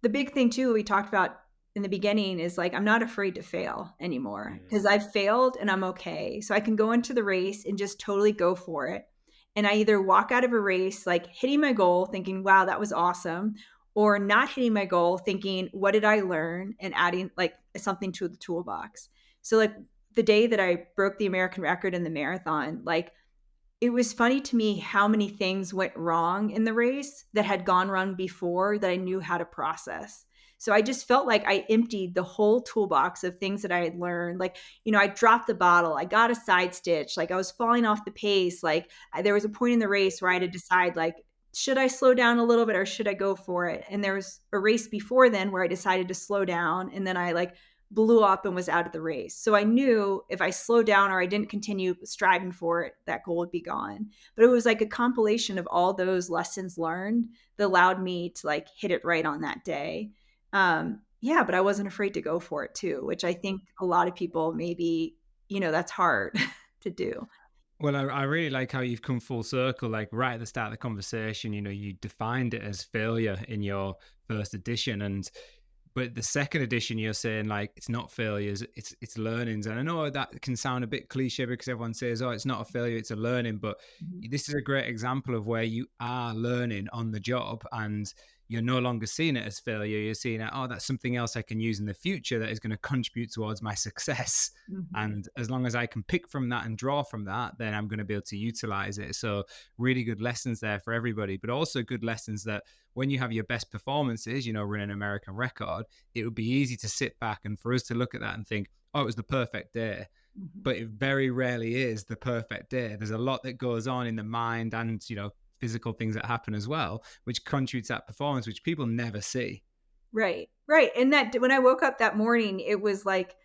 the big thing too, we talked about in the beginning, is like, I'm not afraid to fail anymore, because I've failed and I'm okay. So I can go into the race and just totally go for it. And I either walk out of a race, like, hitting my goal thinking, wow, that was awesome, or not hitting my goal thinking, what did I learn, and adding like something to the toolbox. So, like, the day that I broke the American record in the marathon, like, it was funny to me how many things went wrong in the race that had gone wrong before that I knew how to process. So I just felt like I emptied the whole toolbox of things that I had learned. Like, I dropped the bottle, I got a side stitch, like, I was falling off the pace. Like, there was a point in the race where I had to decide, like, should I slow down a little bit or should I go for it? And there was a race before then where I decided to slow down, and then I, like, blew up and was out of the race. So I knew if I slowed down or I didn't continue striving for it, that goal would be gone. But it was like a compilation of all those lessons learned that allowed me to, like, hit it right on that day. Yeah, but I wasn't afraid to go for it too, which I think a lot of people maybe, that's hard to do. Well, I really like how you've come full circle. Like right at the start of the conversation, you defined it as failure in your first edition, but the second edition, you're saying like it's not failures, it's learnings. And I know that can sound a bit cliche because everyone says, "Oh, it's not a failure, it's a learning." But Mhm. this is a great example of where you are learning on the job, and you're no longer seeing it as failure. You're seeing it, oh, that's something else I can use in the future that is going to contribute towards my success. Mhm. And as long as I can pick from that and draw from that, then I'm going to be able to utilize it. So really good lessons there for everybody, but also good lessons that when you have your best performances, running an American record, it would be easy to sit back and for us to look at that and think, oh, it was the perfect day. Mhm. But it very rarely is the perfect day. There's a lot that goes on in the mind and, physical things that happen as well, which contributes that performance, which people never see. Right. Right. And that when I woke up that morning, it was like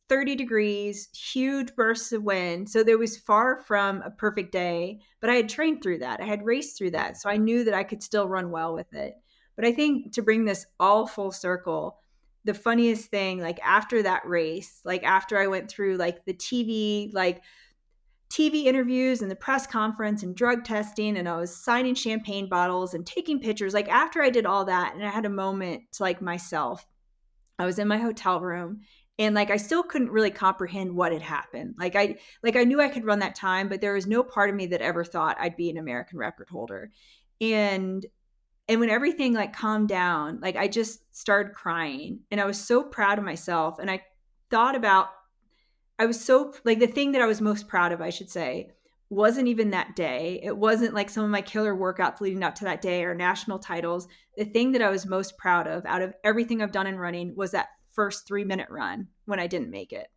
30 degrees, huge bursts of wind. So there was far from a perfect day, but I had trained through that. I had raced through that. So I knew that I could still run well with it. But I think to bring this all full circle, the funniest thing, like after that race, like after I went through like the TV interviews and the press conference and drug testing, and I was signing champagne bottles and taking pictures, like after I did all that and I had a moment to like myself, I was in my hotel room, and like I still couldn't really comprehend what had happened. Like I knew I could run that time, but there was no part of me that ever thought I'd be an American record holder. And and when everything like calmed down, like I just started crying, and I was so proud of myself, and I thought about, I was so like, the thing that I was most proud of, I should say, wasn't even that day. It wasn't like some of my killer workouts leading up to that day or national titles. The thing that I was most proud of out of everything I've done in running was that first 3-minute run when I didn't make it.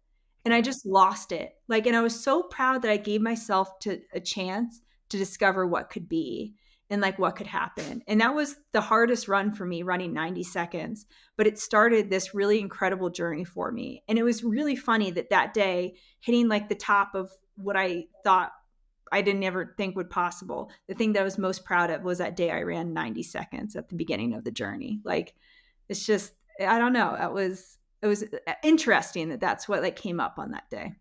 And I Yeah. just lost it. Like, and I was so proud that I gave myself to a chance to discover what could be and like what could happen. And that was the hardest run for me, running 90 seconds, but it started this really incredible journey for me. And it was really funny that that day, hitting like the top of what I thought I didn't ever think would possible, the thing that I was most proud of was that day I ran 90 seconds at the beginning of the journey. Like, it's just, I don't know. It was interesting that that's what like came up on that day.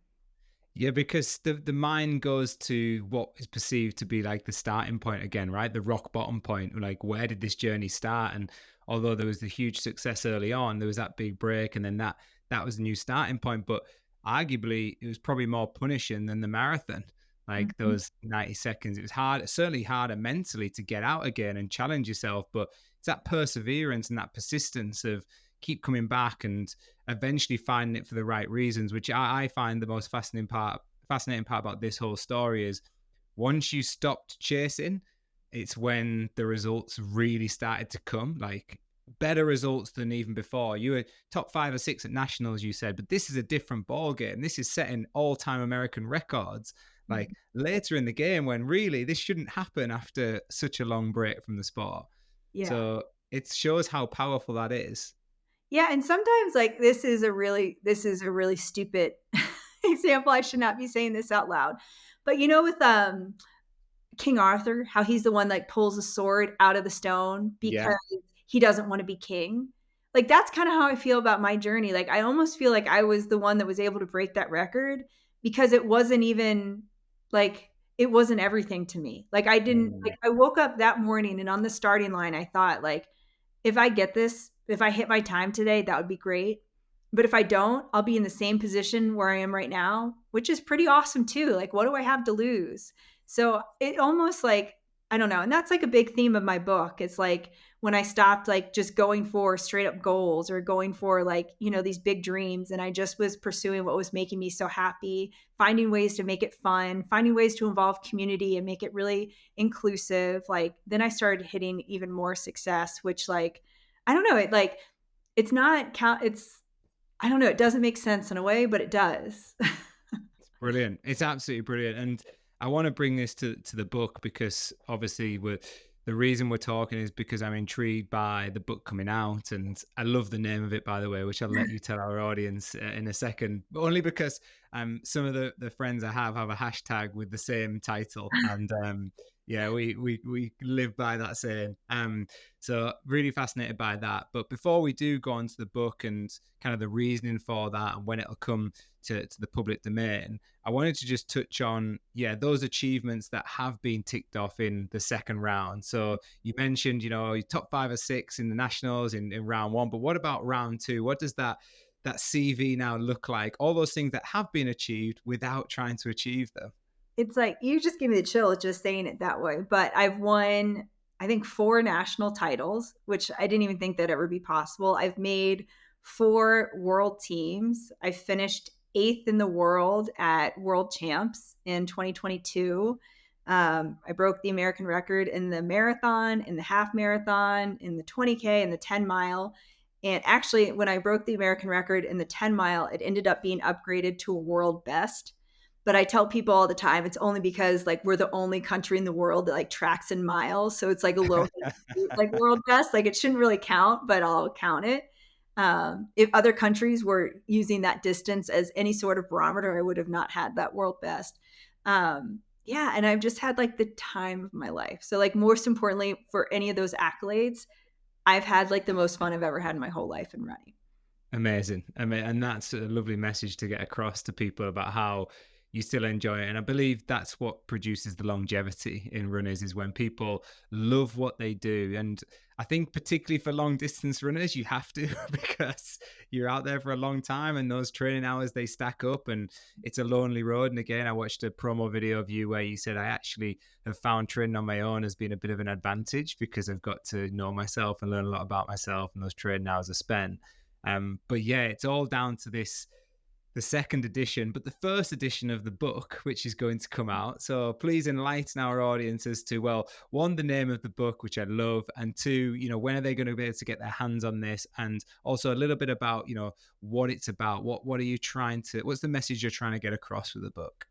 Yeah, because the mind goes to what is perceived to be like the starting point again, right? The rock bottom point. Like, where did this journey start? And although there was the huge success early on, there was that big break, and then that was a new starting point. But arguably, it was probably more punishing than the marathon. Like Mhm. those 90 seconds, it was hard, certainly harder mentally to get out again and challenge yourself. But it's that perseverance and that persistence of keep coming back and eventually finding it for the right reasons, which I find the most fascinating part about this whole story is once you stopped chasing, it's when the results really started to come, like better results than even before. You were top 5 or 6 at nationals, you said, but this is a different ball game. This is setting all-time American records like later in the game when really this shouldn't happen after such a long break from the sport. Yeah. So it shows how powerful that is. Yeah, and sometimes like this is a really stupid example. I should not be saying this out loud. But you know, with King Arthur, how he's the one like pulls a sword out of the stone Yeah. because he doesn't want to be king. Like that's kind of how I feel about my journey. Like I almost feel like I was the one that was able to break that record because it wasn't even like it wasn't everything to me. Like I didn't like Mm. I woke up that morning and on the starting line I thought like if I get this, if I hit my time today, that would be great. But if I don't, I'll be in the same position where I am right now, which is pretty awesome too. Like, what do I have to lose? So it almost like, I don't know. And that's like a big theme of my book. It's like when I stopped like just going for straight up goals or going for like, you know, these big dreams. And I just was pursuing what was making me so happy, finding ways to make it fun, finding ways to involve community and make it really inclusive. Like then I started hitting even more success, which like, I don't know, it like, it's not count. It's, I don't know. It doesn't make sense in a way, but it does. Brilliant. It's absolutely brilliant. And I want to bring this to the book because obviously the reason we're talking is because I'm intrigued by the book coming out. And I love the name of it, by the way, which I'll let you tell our audience in a second, but only because some of the friends I have a hashtag with the same title. And yeah, we live by that saying. So really fascinated by that. But before we do go on to the book and kind of the reasoning for that and when it'll come to the public domain, I wanted to just touch on, yeah, those achievements that have been ticked off in the second round. So you mentioned, you know, your top 5 or 6 in the nationals in round one, but what about round two? What does that CV now look like? All those things that have been achieved without trying to achieve them. It's like you just give me the chills just saying it that way. But I've won, I think, 4 national titles, which I didn't even think that'd ever be possible. I've made 4 world teams. I finished 8th in the world at World Champs in 2022. I broke the American record in the marathon, in the half marathon, in the 20K, and the 10 mile. And actually, when I broke the American record in the 10 mile, it ended up being upgraded to a world best. But I tell people all the time it's only because like we're the only country in the world that like tracks in miles, so it's like a low like world best. Like it shouldn't really count, but I'll count it. If other countries were using that distance as any sort of barometer, I would have not had that world best. Yeah, and I've just had like the time of my life. So like most importantly, for any of those accolades, I've had like the most fun I've ever had in my whole life in running. Amazing. And that's a lovely message to get across to people about how you still enjoy it. And I believe that's what produces the longevity in runners is when people love what they do. And I think particularly for long distance runners, you have to because you're out there for a long time and those training hours they stack up and it's a lonely road. And again, I watched a promo video of you where you said I actually have found training on my own has been a bit of an advantage because I've got to know myself and learn a lot about myself and those training hours are spent. But yeah, it's all down to this the second edition, but the first edition of the book, which is going to come out. So please enlighten our audience as to, well, one, the name of the book, which I love, and two, when are they going to be able to get their hands on this? And also a little bit about, what it's about. What are you what's the message you're trying to get across with the book?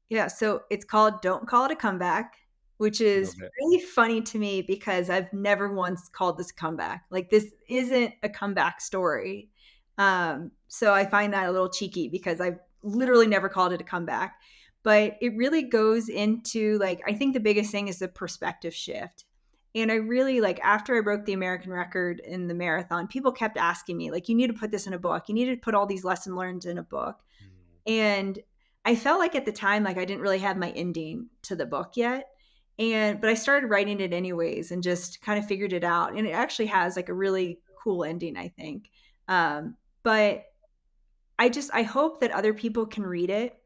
Yeah, so it's called Don't Call It a Comeback, which is Love it. really funny to me because I've never once called this a comeback. Like, this isn't a comeback story. So I find that a little cheeky because I've literally never called it a comeback. But it really goes into, like, I think the biggest thing is the perspective shift. And I really, like, after I broke the American record in the marathon, people kept asking me, like, you need to put this in a book. You need to put all these lesson learned in a book. Mm. And I felt like at the time, like I didn't really have my ending to the book yet. But I started writing it anyways and just kind of figured it out. And it actually has like a really cool ending, I think. But I hope that other people can read it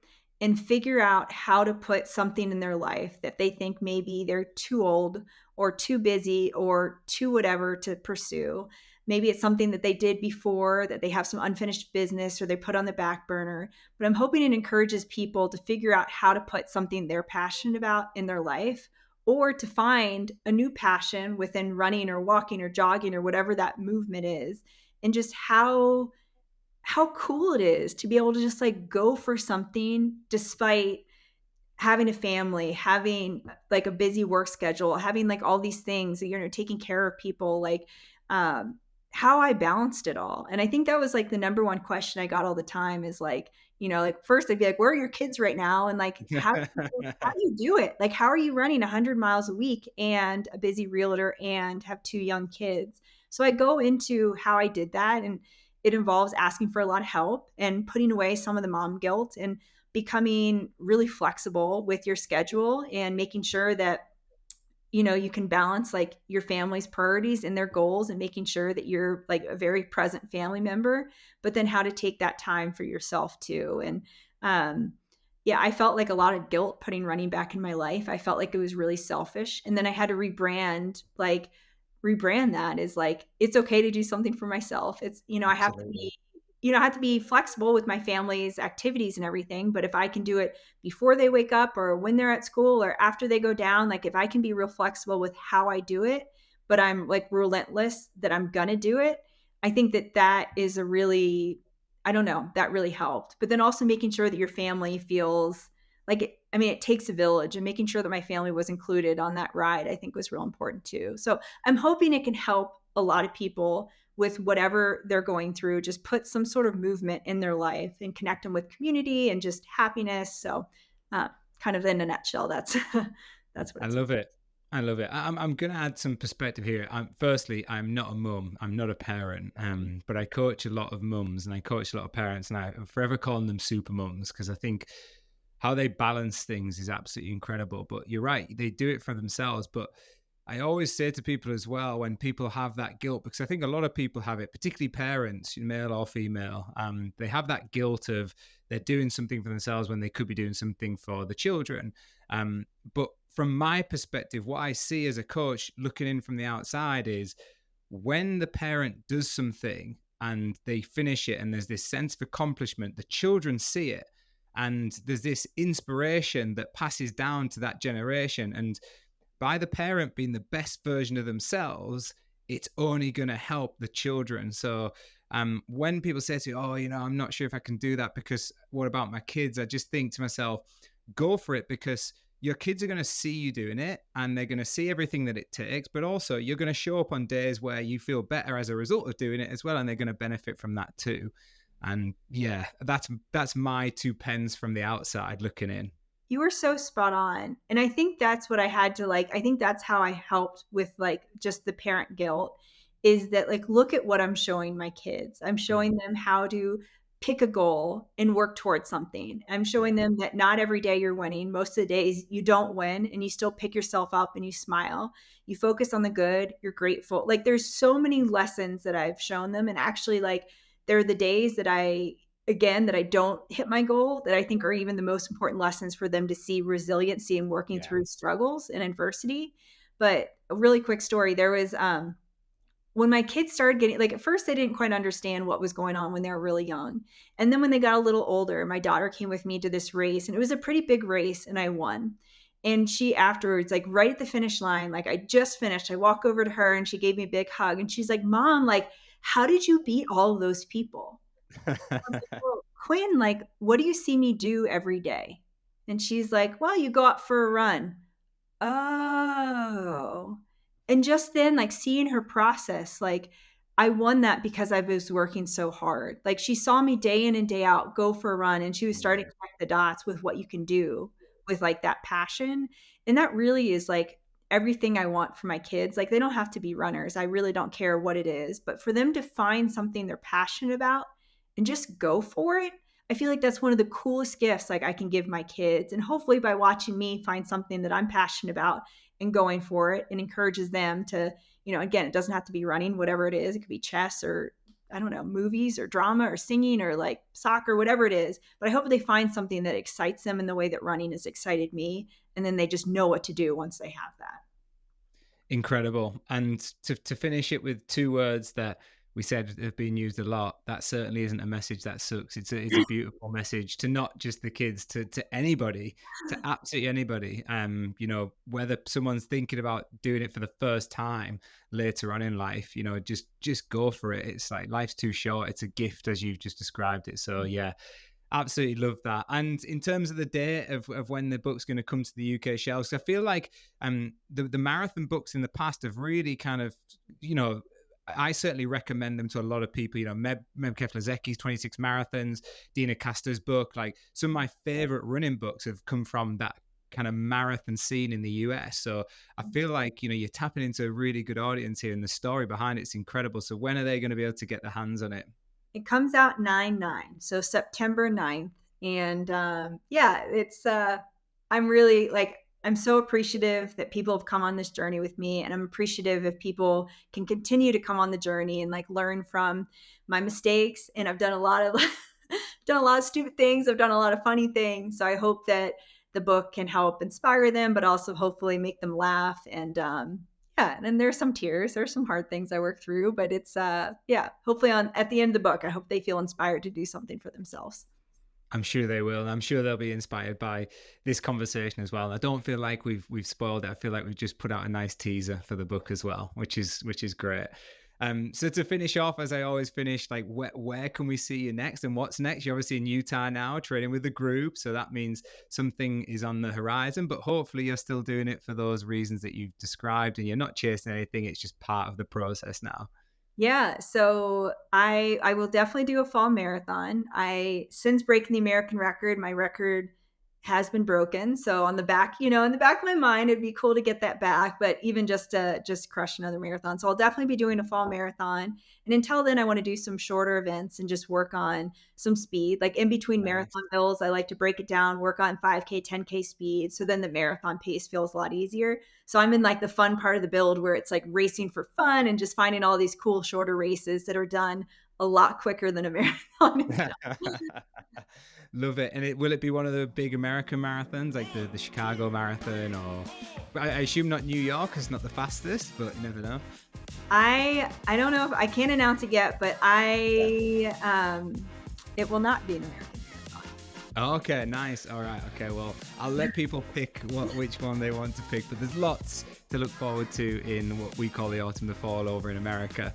and figure out how to put something in their life that they think maybe they're too old or too busy or too whatever to pursue. Maybe it's something that they did before that they have some unfinished business or they put on the back burner. But I'm hoping it encourages people to figure out how to put something they're passionate about in their life or to find a new passion within running or walking or jogging or whatever that movement is, and just how cool it is to be able to just like go for something despite having a family, having like a busy work schedule, having like all these things, taking care of people, like um, how I balanced it all. And I think that was like the number one question I got all the time is like, like first I'd be like, where are your kids right now? And like, how do you do it? Like, how are you running 100 miles a week and a busy realtor and have two young kids? So I go into how I did that. And it involves asking for a lot of help and putting away some of the mom guilt and becoming really flexible with your schedule and making sure that you can balance like your family's priorities and their goals and making sure that you're like a very present family member, but then how to take that time for yourself too. And yeah, I felt like a lot of guilt putting running back in my life. I felt like it was really selfish, and then I had to rebrand that as like it's okay to do something for myself. It's I have to Absolutely. be I have to be flexible with my family's activities and everything, but if I can do it before they wake up or when they're at school or after they go down, like if I can be real flexible with how I do it, but I'm like relentless that I'm going to do it, I think that that is a really, I don't know, that really helped. But then also making sure that your family feels like it takes a village, and making sure that my family was included on that ride, I think was real important too. So I'm hoping it can help a lot of people with whatever they're going through, just put some sort of movement in their life and connect them with community and just happiness. So, uh, kind of in a nutshell, that's that's what I it's. love it. I love it. I'm going to add some perspective here. Firstly, I'm not a mum. I'm not a parent. But I coach a lot of mums and I coach a lot of parents, and I'm forever calling them super mums because I think how they balance things is absolutely incredible. But you're right, they do it for themselves. But I always say to people as well when people have that guilt, because I think a lot of people have it, particularly parents, male or female, they have that guilt of they're doing something for themselves when they could be doing something for the children. But from my perspective, what I see as a coach looking in from the outside is when the parent does something and they finish it and there's this sense of accomplishment, the children see it. And there's this inspiration that passes down to that generation. And by the parent being the best version of themselves, it's only going to help the children. So when people say to you, oh, I'm not sure if I can do that because what about my kids? I just think to myself, go for it because your kids are going to see you doing it and they're going to see everything that it takes. But also, you're going to show up on days where you feel better as a result of doing it as well. And they're going to benefit from that too. And yeah, that's my two pence from the outside looking in. You were so spot on. And I think that's what I had to like. I think that's how I helped with like just the parent guilt is that, like, look at what I'm showing my kids. I'm showing them how to pick a goal and work towards something. I'm showing Yeah. them that not every day you're winning. Most of the days you don't win and you still pick yourself up and you smile. You focus on the good, you're grateful. Like, there's so many lessons that I've shown them. And actually, like, there are the days that I don't hit my goal that I think are even the most important lessons for them to see resiliency and working Yeah. through struggles and adversity. But a really quick story, there was when my kids started getting, like, at first they didn't quite understand what was going on when they were really young. And then when they got a little older, my daughter came with me to this race and it was a pretty big race and I won. And she afterwards, like right at the finish line, like I just finished, I walk over to her and she gave me a big hug and she's like, "Mom, like, how did you beat all of those people?" I'm like, "Well, Quinn, like, what do you see me do every day?" And she's like, "Well, you go out for a run." Oh. And just then, like, seeing her process, like, I won that because I was working so hard. Like, she saw me day in and day out go for a run, and she was starting Yeah. to connect the dots with what you can do with, like, that passion. And that really is, like, everything I want for my kids. Like, they don't have to be runners. I really don't care what it is, but for them to find something they're passionate about and just go for it, I feel like that's one of the coolest gifts, like, I can give my kids, and hopefully by watching me find something that I'm passionate about and going for it, and encourages them to, again, it doesn't have to be running, whatever it is. It could be chess or, I don't know, movies or drama or singing or like soccer, whatever it is. But I hope they find something that excites them in the way that running has excited me, and then they just know what to do once they have that. Incredible. And to finish it with two words that we said have been used a lot, that certainly isn't a message that sucks. It's a beautiful message to not just the kids, to anybody, to absolutely anybody. Whether someone's thinking about doing it for the first time later on in life, just go for it. It's like life's too short. It's a gift as you've just described it. So yeah, absolutely love that. And in terms of the date of when the book's going to come to the UK shelves, I feel like the marathon books in the past have really kind of, I certainly recommend them to a lot of people. Meb Keflezecki's 26 marathons, Dina Castor's book, like some of my favorite running books have come from that kind of marathon scene in the US. So I feel like, you're tapping into a really good audience here and the story behind it's incredible. So when are they going to be able to get their hands on it? It comes out 9/9, so September 9th. And yeah, I'm really like, I'm so appreciative that people have come on this journey with me. And I'm appreciative if people can continue to come on the journey and like learn from my mistakes. And I've done a lot of done a lot of stupid things. I've done a lot of funny things. So I hope that the book can help inspire them, but also hopefully make them laugh. And yeah, and there's some tears, there's some hard things I work through, but it's yeah, hopefully on at the end of the book, I hope they feel inspired to do something for themselves. I'm sure they will. I'm sure they'll be inspired by this conversation as well. I don't feel like we've spoiled it. I feel like we've just put out a nice teaser for the book as well, which is great. So to finish off, as I always finish, like where can we see you next and what's next? You're obviously in Utah now, training with the group, so that means something is on the horizon. But hopefully, you're still doing it for those reasons that you've described, and you're not chasing anything. It's just part of the process now. Yeah, so I will definitely do a fall marathon. I since breaking the American record, my record has been broken. So on the back, in the back of my mind, it'd be cool to get that back, but even just to just crush another marathon. So I'll definitely be doing a fall marathon. And until then, I want to do some shorter events and just work on some speed. Like in between Nice. marathon bills, I like to break it down, work on 5K, 10K speed. So then the marathon pace feels a lot easier. So I'm in like the fun part of the build where it's like racing for fun and just finding all these cool shorter races that are done a lot quicker than a marathon is done. Love it. And will it be one of the big American marathons, like the Chicago Marathon, or I assume not New York, is not the fastest, but you never know. I don't know if I can't announce it yet, but I it will not be an American marathon. Okay, nice. All right. Okay, well, I'll let people pick which one they want to pick, but there's lots to look forward to in what we call the autumn, the fall over in America.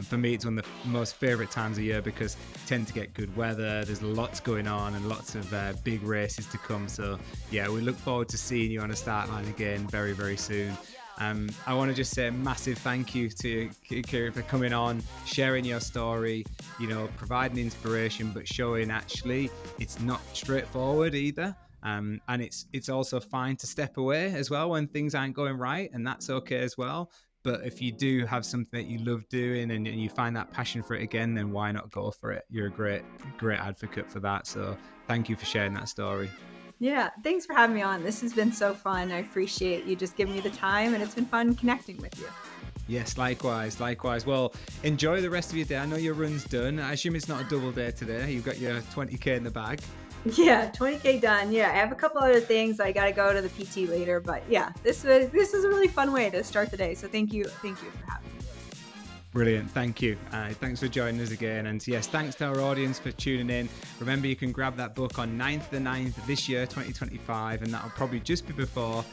For me, it's one of the most favorite times of year because you tend to get good weather. There's lots going on and lots of big races to come. So yeah, we look forward to seeing you on a start line again very, very soon. I want to just say a massive thank you to Keira for coming on, sharing your story, providing inspiration, but showing actually it's not straightforward either. And it's also fine to step away as well when things aren't going right, and that's okay as well. But if you do have something that you love doing and you find that passion for it again, then why not go for it? You're a great advocate for that. So thank you for sharing that story. Yeah, thanks for having me on. This has been so fun. I appreciate you just giving me the time, and it's been fun connecting with you. Yes, likewise. Well, enjoy the rest of your day. I know your run's done. I assume it's not a double day today. You've got your 20K in the bag. Yeah, 20K done. Yeah, I have a couple other things. I got to go to the PT later, but yeah, this is a really fun way to start the day. So thank you for having me. Brilliant. Thank you. Thanks for joining us again. And yes, thanks to our audience for tuning in. Remember, you can grab that book on 9th the 9th this year, 2025, and that'll probably just be before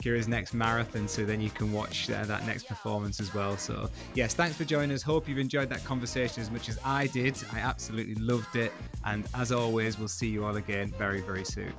Keira's next marathon, so then you can watch that next performance as well. So yes, thanks for joining us. Hope you've enjoyed that conversation as much as I did. I absolutely loved it. And as always, we'll see you all again very, very soon.